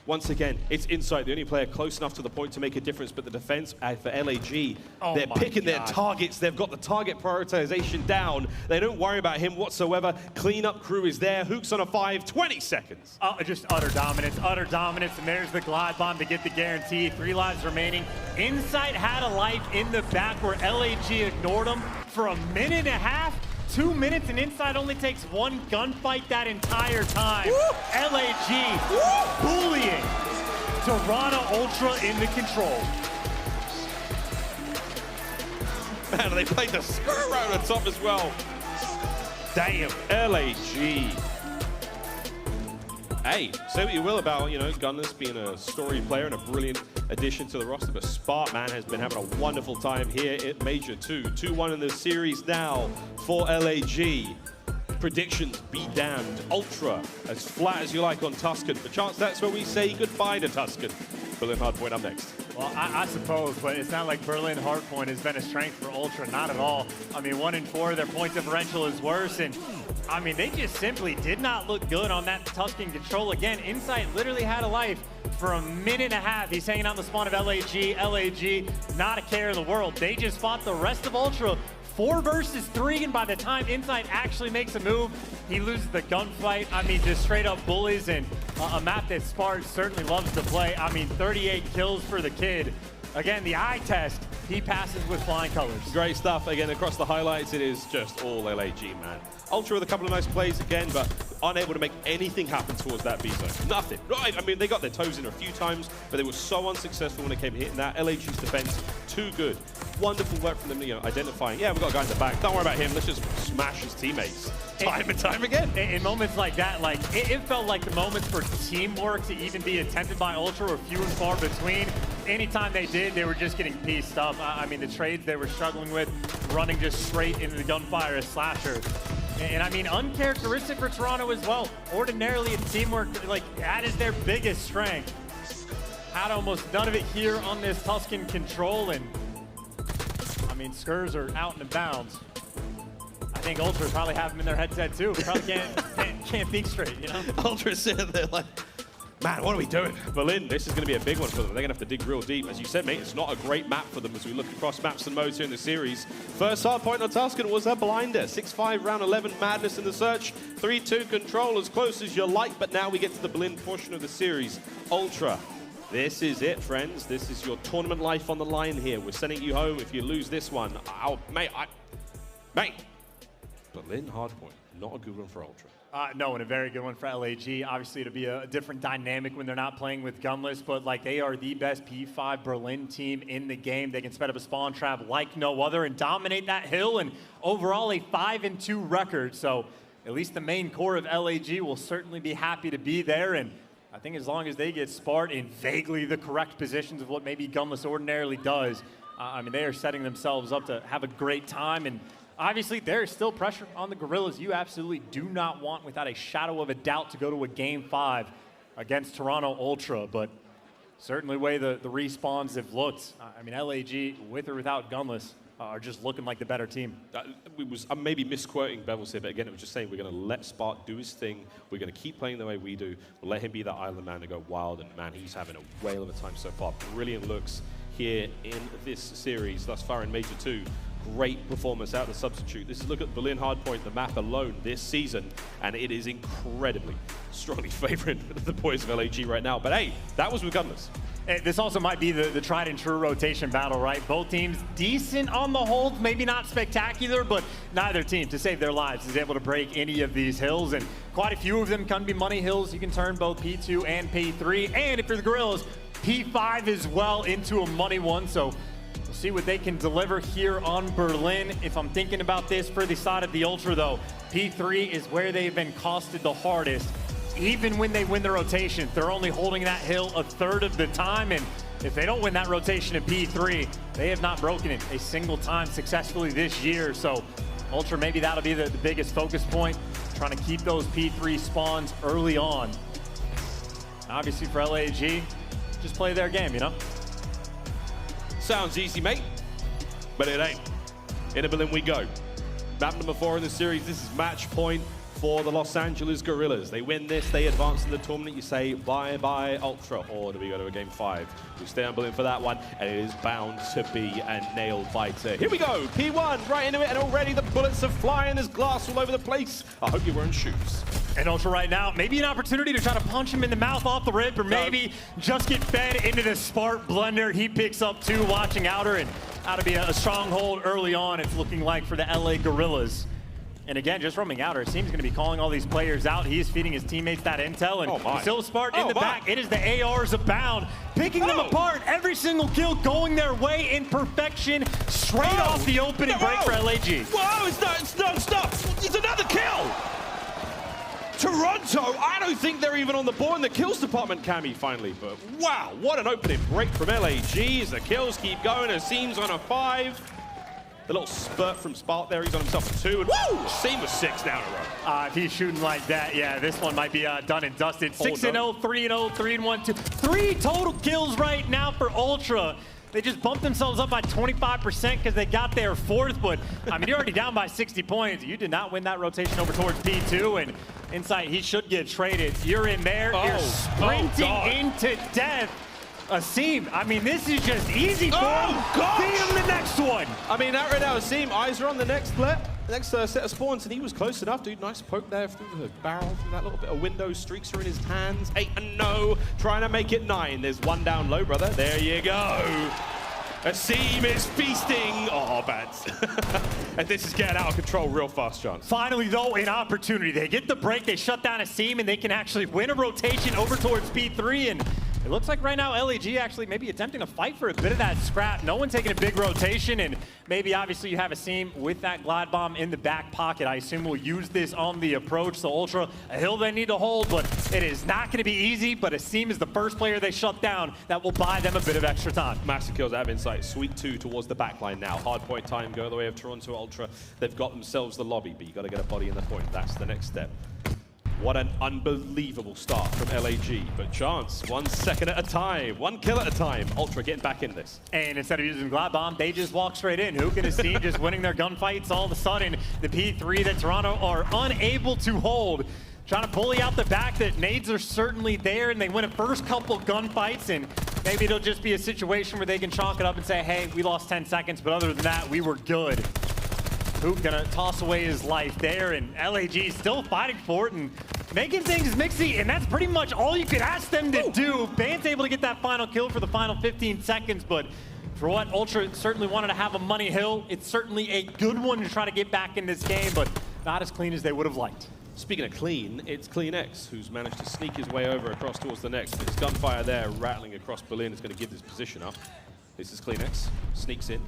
S6: Once again, it's Insight, the only player close enough to the point to make a difference, but the defense for LAG, they're picking their targets. They've got the target prioritization down. They don't worry about him whatsoever. Cleanup crew is there. Huke's on a 5, 20 seconds.
S7: Just utter dominance, and there's the glide bomb to get the guarantee. 3 lives remaining. Insight had a life in the back where LAG ignored him for a minute and a half. 2 minutes, and Insight only takes 1 gunfight that entire time. Woo! LAG bullying Toronto Ultra in the control.
S6: Man, they played the skirt around the top as well. Damn, LAG. Hey, say what you will about, Gunners being a story player and a brilliant addition to the roster, but Spark, man, has been having a wonderful time here at Major 2. 2-1 in the series now for LAG. Predictions be damned. Ultra, as flat as you like on Tuscan. But Chance, that's where we say goodbye to Tuscan.
S4: Berlin Hardpoint up next.
S7: Well, I suppose, but it's not like Berlin Hardpoint has been a strength for Ultra, not at all. I mean, 1 and 4, their point differential is worse, and I mean, they just simply did not look good on that Tuscan control. Again, Insight literally had a life for a minute and a half. He's hanging out in the spawn of LAG, not a care in the world. They just fought the rest of Ultra 4 versus 3, and by the time Insight actually makes a move, he loses the gunfight. I mean, just straight up bullies, and a map that Spark certainly loves to play. I mean, 38 kills for the kid. Again, the eye test, he passes with flying colors.
S6: Great stuff. Again, across the highlights, it is just all LAG, man. Ultra with a couple of nice plays again, but unable to make anything happen towards that B-zone. Nothing. Right, I mean, they got their toes in a few times, but they were so unsuccessful when it came to hitting that. LAG's defense, too good. Wonderful work from them, you know, identifying, yeah, we've got a guy in the back. Don't worry about him. Let's just smash his teammates time and time again.
S7: In moments like that, like, it felt like the moments for teamwork to even be attempted by Ultra were few and far between. Anytime they did, they were just getting pieced up. I mean, the trades they were struggling with, running just straight into the gunfire as Slasher. And I mean, uncharacteristic for Toronto as well. Ordinarily, in teamwork, like, that is their biggest strength. Had almost none of it here on this Tuscan control, and I mean, Skurs are out and bounds. I think Ultra probably have them in their headset too. Probably can't think straight, you know?
S6: Ultra's sitting there like, man, what are we doing? Berlin, this is going to be a big one for them. They're going to have to dig real deep. As you said, mate, it's not a great map for them as we look across maps and modes here in the series. First hard point on Tuscan was a blinder. 6-5, round 11, madness in the search. 3-2 control, as close as you like, but now we get to the Berlin portion of the series. Ultra, this is it, friends. This is your tournament life on the line here. We're sending you home if you lose this one. Oh, mate, Berlin hardpoint, not a good one for Ultra.
S7: No, and a very good one for LAG. Obviously, it'll be a different dynamic when they're not playing with Gunless, but like, they are the best P5 Berlin team in the game. They can set up a spawn trap like no other and dominate that hill, and overall a 5-2 record. So at least the main core of LAG will certainly be happy to be there, and I think as long as they get Spart in vaguely the correct positions of what maybe Gunless ordinarily does, I mean, they are setting themselves up to have a great time. And obviously, there is still pressure on the Guerrillas. You absolutely do not want, without a shadow of a doubt, to go to a Game 5 against Toronto Ultra, but certainly the way the respawns have looked, I mean, LAG, with or without Gunless, are just looking like the better team.
S6: I'm maybe misquoting Bevels here, but again, it was just saying we're going to let Spark do his thing. We're going to keep playing the way we do. We'll let him be that island man to go wild, and man, he's having a whale of a time so far. Brilliant looks here in this series thus far in Major 2. Great performance out of the substitute. This is look at Berlin Hardpoint, the map alone this season, and it is incredibly strongly favoring the boys of LAG right now. But hey, that was with Gunless.
S7: This also might be the tried and true rotation battle, right? Both teams decent on the hold, maybe not spectacular, but neither team, to save their lives, is able to break any of these hills, and quite a few of them can be money hills. You can turn both P2 and P3, and if you're the Guerrillas, P5 as well into a money one. So we'll see what they can deliver here on Berlin. If I'm thinking about this for the side of the Ultra, though, P3 is where they've been costed the hardest. Even when they win the rotation, they're only holding that hill a third of the time, and if they don't win that rotation in P3, they have not broken it a single time successfully this year. So Ultra, maybe that'll be the biggest focus point, trying to keep those P3 spawns early on. Obviously for LAG, just play their game, you know?
S6: Sounds easy, mate, but it ain't. Into Berlin we go. Map number 4 in the series. This is match point for the Los Angeles Guerrillas. They win this, they advance in the tournament. You say bye-bye Ultra, or do we go to a Game 5? We stay on Berlin for that one, and it is bound to be a nail-biter. Here we go, P1 right into it, and already the bullets are flying. There's glass all over the place. I hope you're wearing shoes.
S7: And Ultra right now, maybe an opportunity to try to punch him in the mouth off the rip, or maybe just get fed into the Spark blender. He picks up 2, watching Outer, and that'll be a stronghold early on, it's looking like, for the LA Guerrillas. And again, just roaming Outer, it seems going to be calling all these players out. He's feeding his teammates that intel, and still Spark in the back. It is the ARs abound, picking them apart. Every single kill going their way in perfection, straight off the opening break for LAG.
S6: Whoa, it's non-stop. It's another kill. Toronto, I don't think they're even on the board in the kills department, Cammy, finally. But wow, what an opening break from LAG as the kills keep going. It seems on a 5. The little spurt from Spark there, he's on himself a 2, and woo! Seam was 6 down in a row.
S7: If he's shooting like that, yeah, this one might be done and dusted. 6-0, 3-0, 3-1, 2. 3 total kills right now for Ultra. They just bumped themselves up by 25% because they got their 4th, but I mean, you're already down by 60 points. You did not win that rotation over towards P2, and Insight, he should get traded. You're in there, you're sprinting into death. Asim, I mean, this is just easy for him. Beat him the next one.
S6: I mean, that right now, Asim, eyes are on the next set of spawns, and he was close enough, dude. Nice poke there through the barrel, through that little bit of window. Streaks are in his hands. 8-0, trying to make it 9. There's 1 down low, brother. There you go. Asim is feasting. Oh, Bance. And this is getting out of control real fast, John.
S7: Finally, though, an opportunity. They get the break, they shut down Asim, and they can actually win a rotation over towards P3, and it looks like right now LAG actually maybe attempting to fight for a bit of that scrap. No one taking a big rotation, and maybe obviously you have Asim with that glide bomb in the back pocket. I assume we'll use this on the approach. So Ultra, a hill they need to hold, but it is not going to be easy. But Asim is the first player they shut down. That will buy them a bit of extra time.
S6: Massive kills out of Insight. Sweet 2 towards the back line now. Hard point time, go the way of Toronto Ultra. They've got themselves the lobby, but you got to get a body in the point. That's the next step. What an unbelievable start from LAG, but Chance, 1 second at a time, 1 kill at a time. Ultra getting back in this.
S7: And instead of using Glide Bomb, they just walk straight in. Huke and his team just winning their gunfights. All of a sudden, the P3 that Toronto are unable to hold. Trying to bully out the back that nades are certainly there, and they win a first couple gunfights, and maybe it'll just be a situation where they can chalk it up and say, hey, we lost 10 seconds, but other than that, we were good. Huke gonna toss away his life there, and LAG still fighting for it and making things mixy, and that's pretty much all you could ask them to do. Bance able to get that final kill for the final 15 seconds, but for what Ultra certainly wanted to have a money hill, it's certainly a good one to try to get back in this game, but not as clean as they would have liked.
S6: Speaking of clean, it's CleanX who's managed to sneak his way over across towards the next. His gunfire there rattling across Berlin is going to give this position up. This is CleanX, sneaks in,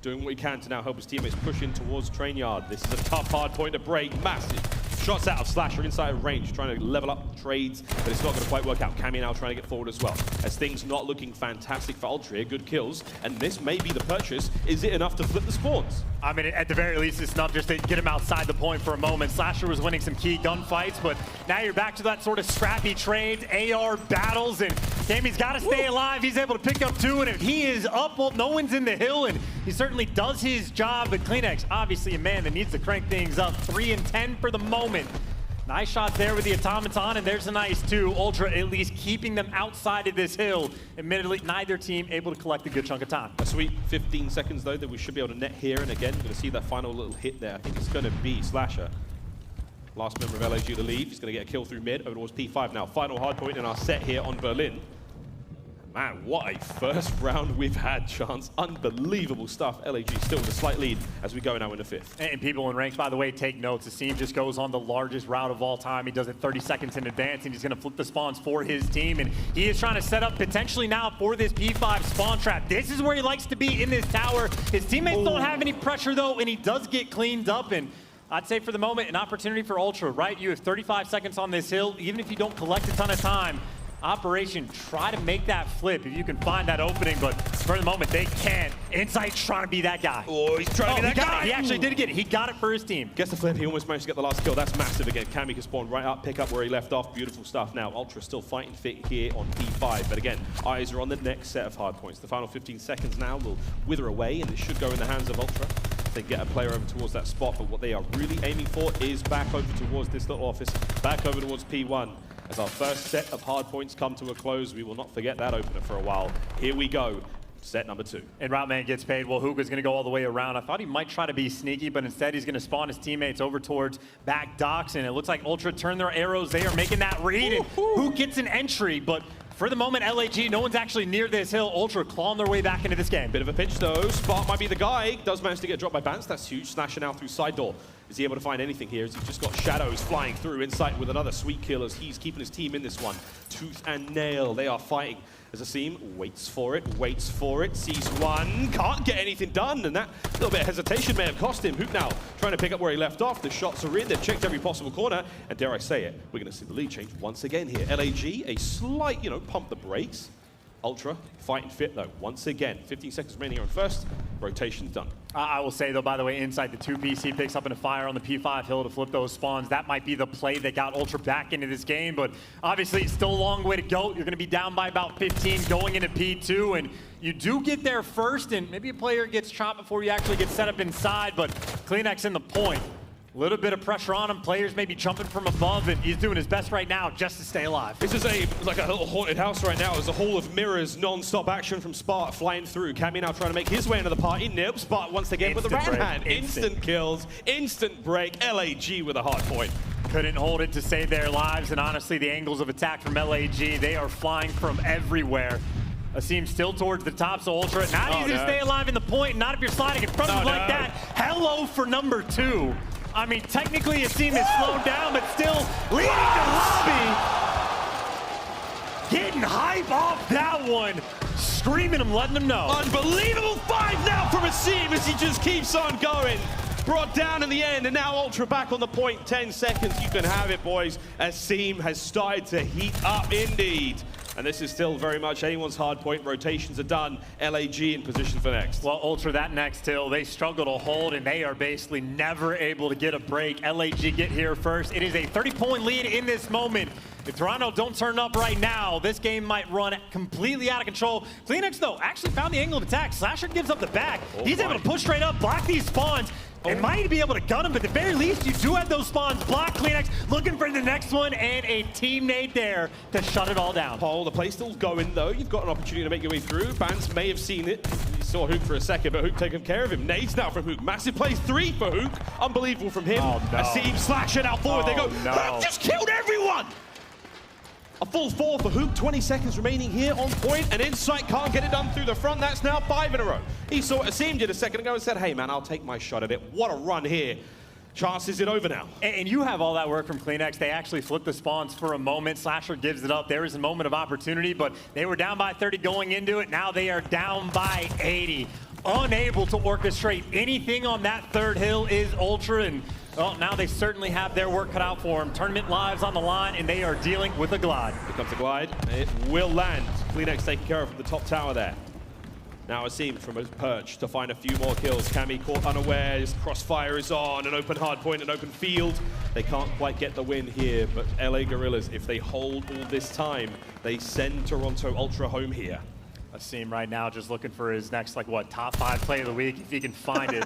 S6: doing what he can to now help his teammates push in towards train yard. This is a tough, hard point to break. Massive shots out of Slasher inside of range, trying to level up trades, but it's not going to quite work out. Cammy now trying to get forward as well, as things not looking fantastic for Ultra here. Good kills, and this may be the purchase. Is it enough to flip the spawns?
S7: I mean, at the very least, it's enough just to get him outside the point for a moment. Slasher was winning some key gunfights, but now you're back to that sort of scrappy trades, AR battles, and Cammy's got to stay alive. He's able to pick up 2, and if he is up, well, no one's in the hill, and he certainly does his job. But CleanX, obviously a man that needs to crank things up. 3 and 10 for the moment. Nice shots there with the automaton, and there's a nice 2. Ultra at least keeping them outside of this hill. Admittedly, neither team able to collect a good chunk of time.
S6: A sweet 15 seconds, though, that we should be able to net here. And again, we're going to see that final little hit there. I think it's going to be Slasher. Last member of LAG to leave. He's going to get a kill through mid over towards P5 now. Final hard point in our set here on Berlin. Man, what a first round we've had, Chance. Unbelievable stuff. LAG still with a slight lead as we go now into 5th.
S7: And people in ranks, by the way, take notes. Asim just goes on the largest route of all time. He does it 30 seconds in advance, and he's going to flip the spawns for his team. And he is trying to set up potentially now for this P5 spawn trap. This is where he likes to be in this tower. His teammates don't have any pressure, though, and he does get cleaned up. And I'd say for the moment, an opportunity for Ultra, right? You have 35 seconds on this hill. Even if you don't collect a ton of time, Operation, try to make that flip if you can find that opening, but for the moment, they can't. Insight's trying to be that guy.
S6: Oh, he's trying to be that guy.
S7: He actually did get it. He got it for his team.
S6: Gets the flip. He almost managed to get the last kill. That's massive again. Cammy can spawn right up, pick up where he left off. Beautiful stuff. Now, Ultra still fighting fit here on P5, but again, eyes are on the next set of hard points. The final 15 seconds now will wither away, and it should go in the hands of Ultra. They get a player over towards that spot, but what they are really aiming for is back over towards this little office, back over towards P1. As our first set of hard points come to a close, we will not forget that opener for a while. Here we go. Set number 2.
S7: And Route Man gets paid. Well, Huke is going to go all the way around. I thought he might try to be sneaky, but instead he's going to spawn his teammates over towards back docks, and it looks like Ultra turned their arrows. They are making that read, and Huke gets an entry, but for the moment, LAG, no one's actually near this hill. Ultra clawing their way back into this game.
S6: Bit of a pinch, though. Spark might be the guy. Does manage to get dropped by Bance. That's huge. Slashing out through side door. Is he able to find anything here? Has he just got shadows flying through? Insight with another sweet kill as he's keeping his team in this one. Tooth and nail. They are fighting. As Asim waits for it, sees one, can't get anything done, and that little bit of hesitation may have cost him. Huke now trying to pick up where he left off. The shots are in, they've checked every possible corner, and dare I say it, we're going to see the lead change once again here. LAG, a slight, pump the brakes. Ultra fighting fit though, once again. 15 seconds remaining here on first. Rotation's done.
S7: I will say, though, by the way, inside the 2-piece, he picks up in a fire on the P5 hill to flip those spawns. That might be the play that got Ultra back into this game, but obviously it's still a long way to go. You're going to be down by about 15 going into P2, and you do get there first, and maybe a player gets chopped before you actually get set up inside, but CleanX in the point. A little bit of pressure on him. Players maybe jumping from above, and he's doing his best right now just to stay alive.
S6: This is like a little haunted house right now. There's a hall of mirrors, non-stop action from Spark flying through. Cammy now trying to make his way into the party. Nip, Spark once again with the right hand. Instant kills, instant break. LAG with a hard point.
S7: Couldn't hold it to save their lives, and honestly, the angles of attack from LAG, they are flying from everywhere. Asim still towards the top, so Ultra not easy to stay alive in the point, not if you're sliding in front of him like that. Hello for number 2. I mean, technically Asim is slowed down, but still leading to lobby. Getting hype off that one. Screaming him, letting him know.
S6: Unbelievable 5 now from Asim as he just keeps on going. Brought down in the end, and now Ultra back on the point. 10 seconds, you can have it, boys. Asim has started to heat up indeed. And this is still very much anyone's hard point. Rotations are done. LAG in position for next.
S7: Well, Ultra, that next hill, they struggle to hold, and they are basically never able to get a break. LAG get here first. It is a 30-point lead in this moment. If Toronto don't turn up right now, this game might run completely out of control. CleanX, though, actually found the angle of attack. Slasher gives up the back. He's able to push straight up, block these spawns, and might be able to gun him, but at the very least, you do have those spawns. Block CleanX, looking for the next one, and a teammate there to shut it all down.
S6: Paul, the play's still going, though. You've got an opportunity to make your way through. Bance may have seen it. You saw Huke for a second, but Huke taking care of him. Nades now from Huke. Massive plays, 3 for Huke. Unbelievable from him.
S7: Oh, no.
S6: Asim Slasher now forward. They go,
S7: no.
S6: Huke just killed everyone! A full 4 for Huke, 20 seconds remaining here on point, and Insight can't get it done through the front. That's now 5 in a row. He saw what Asim did a second ago and said, hey man, I'll take my shot at it. What a run here. Chances it over now.
S7: And you have all that work from CleanX. They actually flip the spawns for a moment. Slasher gives it up. There is a moment of opportunity, but they were down by 30 going into it. Now they are down by 80. Unable to orchestrate anything on that third hill is Ultra, and well, now they certainly have their work cut out for them. Tournament lives on the line, and they are dealing with a glide.
S6: Here comes the glide. It will land. CleanX taking care of from the top tower there. Now Asim from his perch to find a few more kills. Cammy caught unawares. Crossfire is on. An open hard point, an open field. They can't quite get the win here, but LA Guerrillas, if they hold all this time, they send Toronto Ultra home here.
S7: Asim right now just looking for his next, like, what, top 5 play of the week, if he can find it.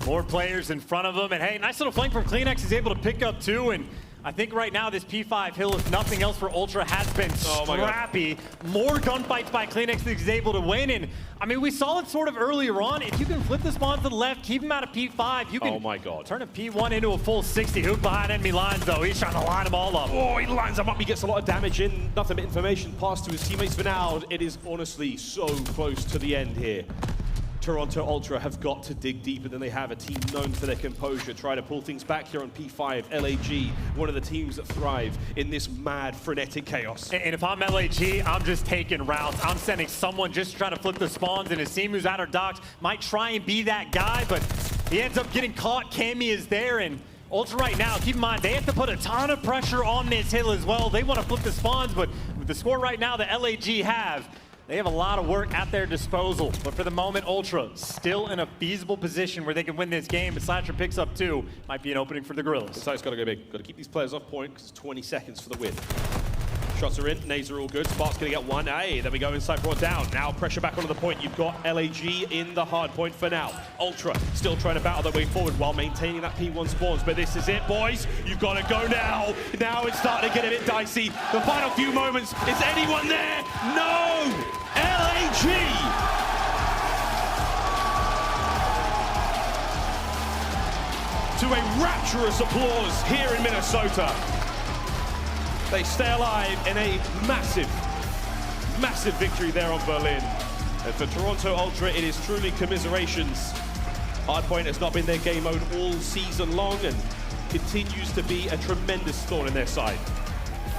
S7: More players in front of him, and hey, nice little flank from CleanX. He's able to pick up 2, and I think right now this P5 hill, if nothing else for Ultra, has been scrappy. More gunfights by CleanX that he's able to win, and I mean, we saw it sort of earlier on. If you can flip the spawn to the left, keep him out of P5, you can turn a P1 into a full 60. Huke behind enemy lines, though. He's trying to line them all up.
S6: Oh, he lines them up. He gets a lot of damage in. Nothing but information passed to his teammates for now. It is honestly so close to the end here. Toronto Ultra have got to dig deeper than they have. A team known for their composure. Try to pull things back here on P5. LAG, one of the teams that thrive in this mad, frenetic chaos.
S7: And if I'm LAG, I'm just taking routes. I'm sending someone just trying to flip the spawns, and Asim, who's out of docks, might try and be that guy, but he ends up getting caught. Cammy is there, and Ultra right now, keep in mind, they have to put a ton of pressure on this hill as well. They want to flip the spawns, but with the score right now that LAG have, they have a lot of work at their disposal. But for the moment, Ultra still in a feasible position where they can win this game. But Slasher picks up 2. Might be an opening for the Guerrillas.
S6: Insight's got to go big. Got to keep these players off point because it's 20 seconds for the win. Shots are in. Nades are all good. Spark's going to get 1. Hey, there we go. Insight brought down. Now pressure back onto the point. You've got LAG in the hard point for now. Ultra still trying to battle their way forward while maintaining that P1 spawns. But this is it, boys. You've got to go now. Now it's starting to get a bit dicey. The final few moments. Is anyone there? No! LAG! To a rapturous applause here in Minnesota. They stay alive in a massive, massive victory there on Berlin. And for Toronto Ultra, it is truly commiserations. Hardpoint has not been their game mode all season long and continues to be a tremendous thorn in their side.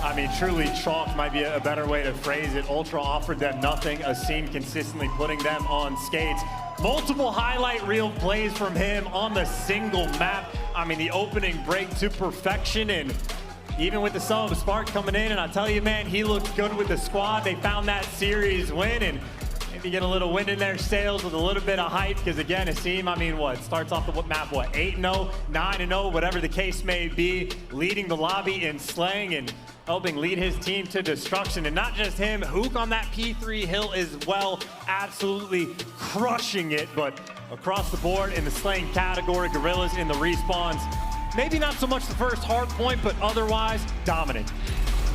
S7: I mean, truly chalk might be a better way to phrase it. Ultra offered them nothing. Asim consistently putting them on skates. Multiple highlight reel plays from him on the single map. I mean, the opening break to perfection, and even with the sub Spark coming in, and I tell you, man, he looked good with the squad. They found that series win, and Maybe get a little wind in their sails with a little bit of hype, because again, a team, I mean, what, starts off the map, what, 8-0, 9-0, whatever the case may be, leading the lobby in slaying and helping lead his team to destruction. And not just him, Huke on that P3 hill as well, absolutely crushing it, but across the board in the slaying category, Guerrillas in the respawns. Maybe not so much the first hard point, but otherwise dominant.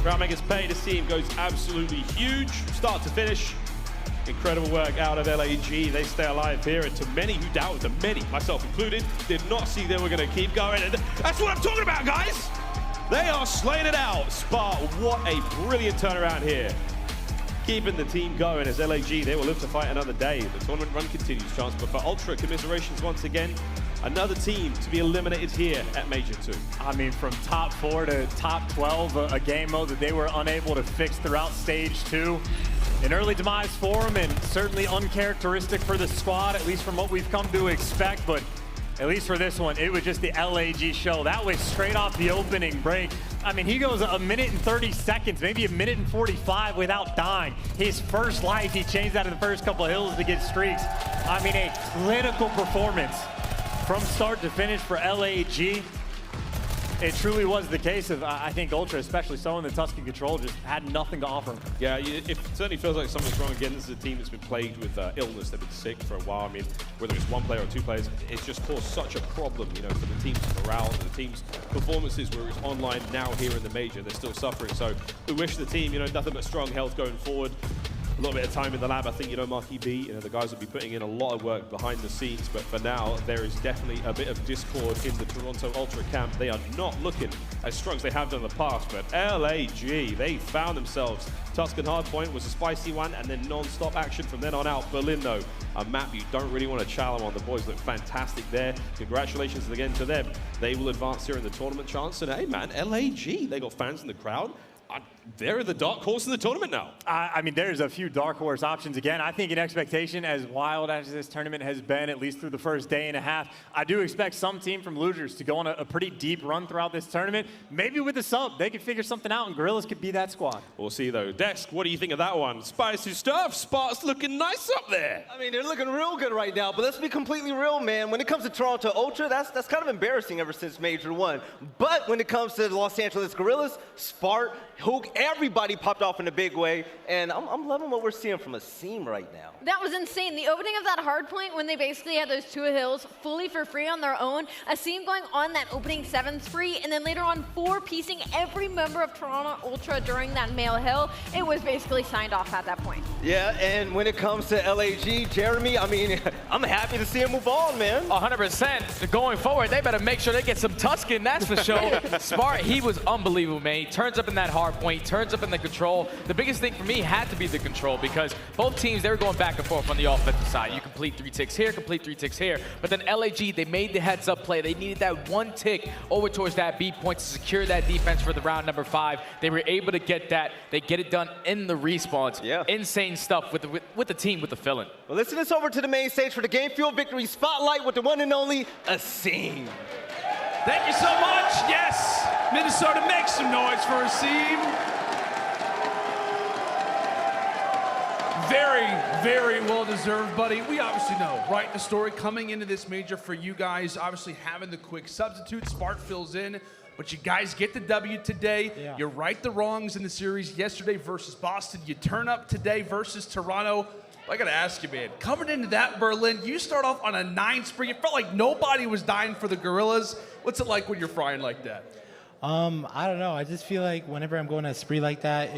S6: Groundmaker's pay to see him goes absolutely huge, start to finish. Incredible work out of LAG. They stay alive here, and to many who doubted them, many, myself included, did not see they were going to keep going. And that's what I'm talking about, guys. They are slaying it out. Spart, what a brilliant turnaround here. Keeping the team going as LAG, they will live to fight another day. The tournament run continues, Chance, but for Ultra, commiserations once again. Another team to be eliminated here at Major 2.
S7: I mean, from top 4 to top 12, a game mode that they were unable to fix throughout stage 2. An early demise for them, and certainly uncharacteristic for the squad, at least from what we've come to expect, but at least for this one, it was just the LAG show. That was straight off the opening break. I mean, he goes a minute and 30 seconds, maybe a minute and 45 without dying. His first life, he changed out of the first couple of hills to get streaks. I mean, a clinical performance from start to finish for LAG. It truly was the case of, I think, Ultra, especially so in the Tuscan control, just had nothing to offer.
S6: Yeah, it certainly feels like something's wrong again. This is a team that's been plagued with illness. They've been sick for a while. I mean, whether it's one player or two players, it's just caused such a problem, you know, for the team's morale and the team's performances, where it's online now here in the major. They're still suffering. So we wish the team, you know, nothing but strong health going forward. A little bit of time in the lab. I think, you know, Marky B, you know, the guys will be putting in a lot of work behind the scenes, but for now, there is definitely a bit of discord in the Toronto Ultra camp. They are not looking as strong as they have done in the past, but LAG, they found themselves. Tuscan Hardpoint was a spicy one, and then non-stop action from then on out. Berlin, though, a map you don't really want to challenge on. The boys look fantastic there. Congratulations again to them. They will advance here in the tournament, Chance. And hey, man, LAG, they got fans in the crowd. They're the dark horse in the tournament now. I
S7: mean, there's a few dark horse options. Again, I think in expectation, as wild as this tournament has been, at least through the first day and a half, I do expect some team from losers to go on a pretty deep run throughout this tournament. Maybe with the sub, they could figure something out, and Guerrillas could be that squad.
S6: We'll see, though. Desk, what do you think of that one? Spicy stuff. Spark's looking nice up there.
S3: I mean, they're looking real good right now, but let's be completely real, man. When it comes to Toronto Ultra, that's kind of embarrassing ever since Major 1. But when it comes to the Los Angeles Guerrillas, Spart, Huke, everybody popped off in a big way, and I'm loving what we're seeing from a Seam right now.
S5: That was insane. The opening of that hard point when they basically had those 2 hills fully for free on their own, a Seam going on that opening 7 spree, and then later on 4-piecing every member of Toronto Ultra during that male hill. It was basically signed off at that point.
S3: Yeah, and when it comes to LAG, Jeremy, I mean, I'm happy to see him move on, man.
S12: 100%. Going forward, they better make sure they get some Tuscan, that's for sure. Spart, he was unbelievable, man. He turns up in that hard point, turns up in the control. The biggest thing for me had to be the control, because both teams, they were going back and forth on the offensive side. You complete 3 ticks here, complete 3 ticks here. But then LAG, they made the heads-up play. They needed that 1 tick over towards that B point to secure that defense for the round number 5. They were able to get that. They get it done in the respawns.
S3: Yeah.
S12: Insane stuff with the team, with the fill-in.
S3: Well, let's send this over to the main stage for the Game Fuel Victory Spotlight with the one and only Asim.
S2: Thank you so much. Yes, Minnesota, make some noise for Asim. Very, very well-deserved, buddy. We obviously know, right, the story coming into this major for you guys, obviously having the quick substitute. Spart fills in, but you guys get the W today. Yeah. You right the wrongs in the series yesterday versus Boston. You turn up today versus Toronto. I gotta ask you, man, coming into that Berlin, you start off on a 9 spree. It felt like nobody was dying for the Guerrillas. What's it like when you're frying like that?
S13: I don't know. I just feel like whenever I'm going on a spree like that,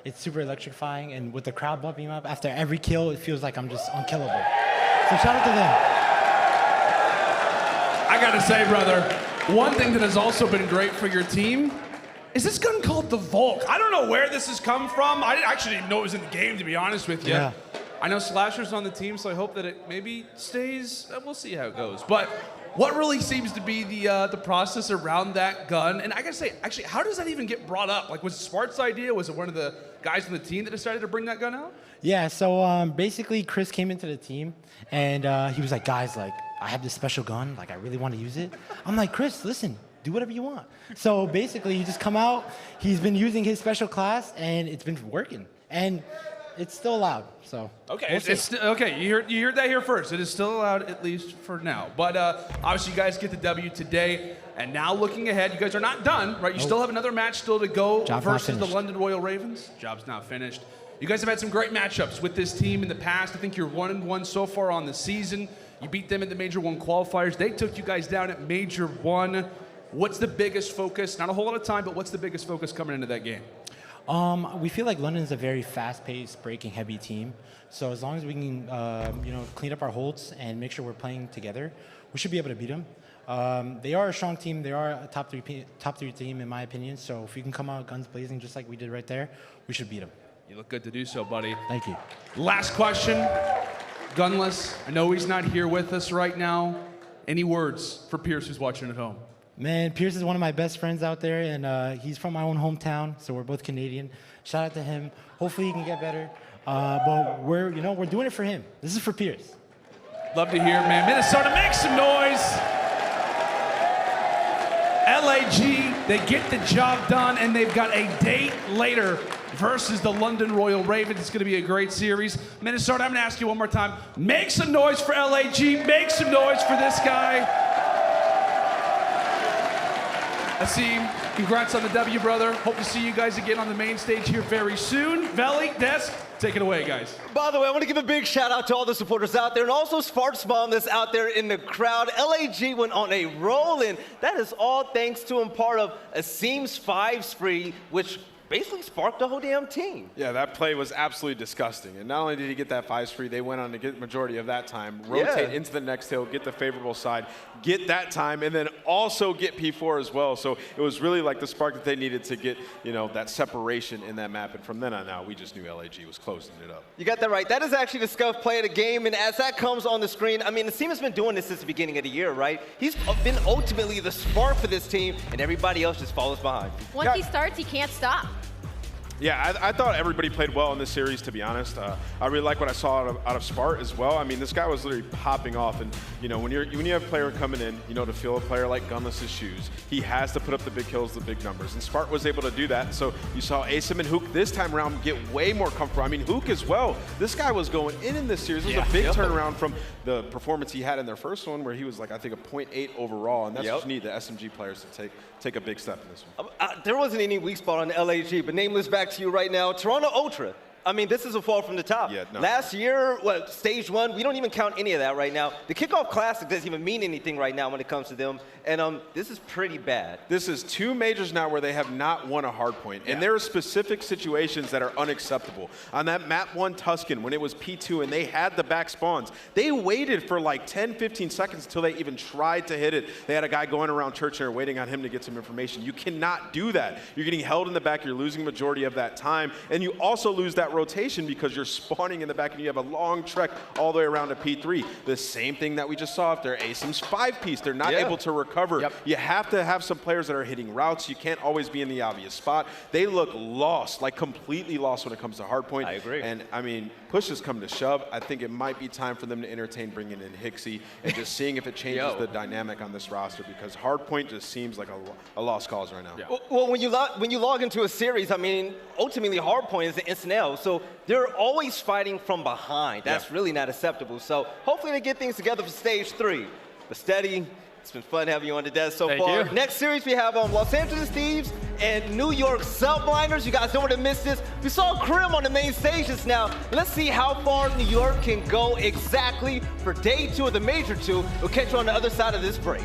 S13: it's super electrifying, and with the crowd bumping up after every kill, it feels like I'm just unkillable. So shout out to them.
S2: I gotta say, brother, one thing that has also been great for your team is this gun called the Volk. I don't know where this has come from. I actually didn't know it was in the game, to be honest with you. Yeah. I know Slasher's on the team, so I hope that it maybe stays. We'll see how it goes. But what really seems to be the process around that gun? And I gotta say, actually, how does that even get brought up? Like, was it Spart's idea? Was it one of the guys on the team that decided to bring that gun out?
S13: Yeah, so basically Chris came into the team, and he was like, guys, like, I have this special gun, like, I really want to use it. I'm like, Chris, listen, do whatever you want. So basically, you just come out, he's been using his special class, and it's been working. And it's still allowed. So
S2: okay, okay. You heard that here first. It is still allowed, at least for now. But obviously, you guys get the W today. And now looking ahead, you guys are not done, right? You still have another match still to go versus the London Royal Ravens. Job's not finished. You guys have had some great matchups with this team in the past. I think you're 1-1 so far on the season. You beat them at the Major 1 qualifiers. They took you guys down at Major 1. What's the biggest focus? Not a whole lot of time, but what's the biggest focus coming into that game?
S13: We feel like London's a very fast-paced, breaking-heavy team. So as long as we can, clean up our holds and make sure we're playing together, we should be able to beat them. They are a strong team. They are a top three team, in my opinion. So if we can come out guns blazing just like we did right there, we should beat them.
S2: You look good to do so, buddy.
S13: Thank you.
S2: Last question. Gunless. I know he's not here with us right now. Any words for Pierce who's watching at home?
S13: Man, Pierce is one of my best friends out there, and he's from my own hometown, so we're both Canadian. Shout out to him. Hopefully he can get better. But we're doing it for him. This is for Pierce.
S2: Love to hear it, man. Minnesota, make some noise. LAG, they get the job done, and they've got a date later versus the London Royal Ravens. It's going to be a great series. Minnesota, I'm going to ask you one more time. Make some noise for LAG. Make some noise for this guy. Asim, congrats on the W, brother. Hope to see you guys again on the main stage here very soon. Veli, Desk, take it away, guys.
S3: By the way, I want to give a big shout out to all the supporters out there, and also Sparks Bomb that's out there in the crowd. LAG went on a roll, and that is all thanks to and part of Asim's 5 spree, which basically sparked the whole damn team.
S4: Yeah, that play was absolutely disgusting. And not only did he get that 5 spree, they went on to get the majority of that time, rotate into the next hill, get the favorable side, get that time, and then also get P4 as well. So it was really like the spark that they needed to get, that separation in that map. And from then on out, we just knew LAG was closing it up.
S3: You got that right. That is actually the Scump play of the game. And as that comes on the screen, I mean, the team has been doing this since the beginning of the year, right? He's been ultimately the spark for this team, and everybody else just follows behind.
S5: Once he starts, he can't stop.
S4: Yeah, I thought everybody played well in this series, to be honest. I really like what I saw out of Spart as well. I mean, this guy was literally popping off. And, when you have a player coming in, to feel a player like Gunless's shoes, he has to put up the big kills, the big numbers. And Spart was able to do that. So you saw aSim and Huke this time around get way more comfortable. I mean, Huke as well. This guy was going in this series. It was a big turnaround from the performance he had in their first one, where he was like, I think, a 0.8 overall. And that's what you need the SMG players to take a big step in this one.
S3: There wasn't any weak spot on LAG, but Nameless, back to you right now. Toronto Ultra. I mean, this is a fall from the top.
S4: Yeah, no.
S3: Last year, stage 1, we don't even count any of that right now. The Kickoff Classic doesn't even mean anything right now when it comes to them. And this is pretty bad.
S4: This is 2 majors now where they have not won a hard point. And there are specific situations that are unacceptable. On that map 1 Tuscan, when it was P2 and they had the back spawns, they waited for like 10, 15 seconds until they even tried to hit it. They had a guy going around Churchill waiting on him to get some information. You cannot do that. You're getting held in the back. You're losing majority of that time. And you also lose that rotation because you're spawning in the back and you have a long trek all the way around to P3. The same thing that we just saw after aSim's 5-piece. They're not able to recover. You have to have some players that are hitting routes. You can't always be in the obvious spot. They look lost, like completely lost when it comes to hardpoint.
S3: I agree.
S4: And I mean, push has come to shove. I think it might be time for them to entertain bringing in Hixie and just seeing if it changes the dynamic on this roster, because hardpoint just seems like a lost cause right now.
S3: Well, when you log into a series, I mean, ultimately hardpoint is an instant L. So they're always fighting from behind. That's really not acceptable. So hopefully they get things together for stage 3. But Steady, it's been fun having you on the desk so far. Next series we have Los Angeles Thieves and New York Subliners. You guys don't want to miss this. We saw Crim on the main stage just now. Let's see how far New York can go exactly for day 2 of the Major 2. We'll catch you on the other side of this break.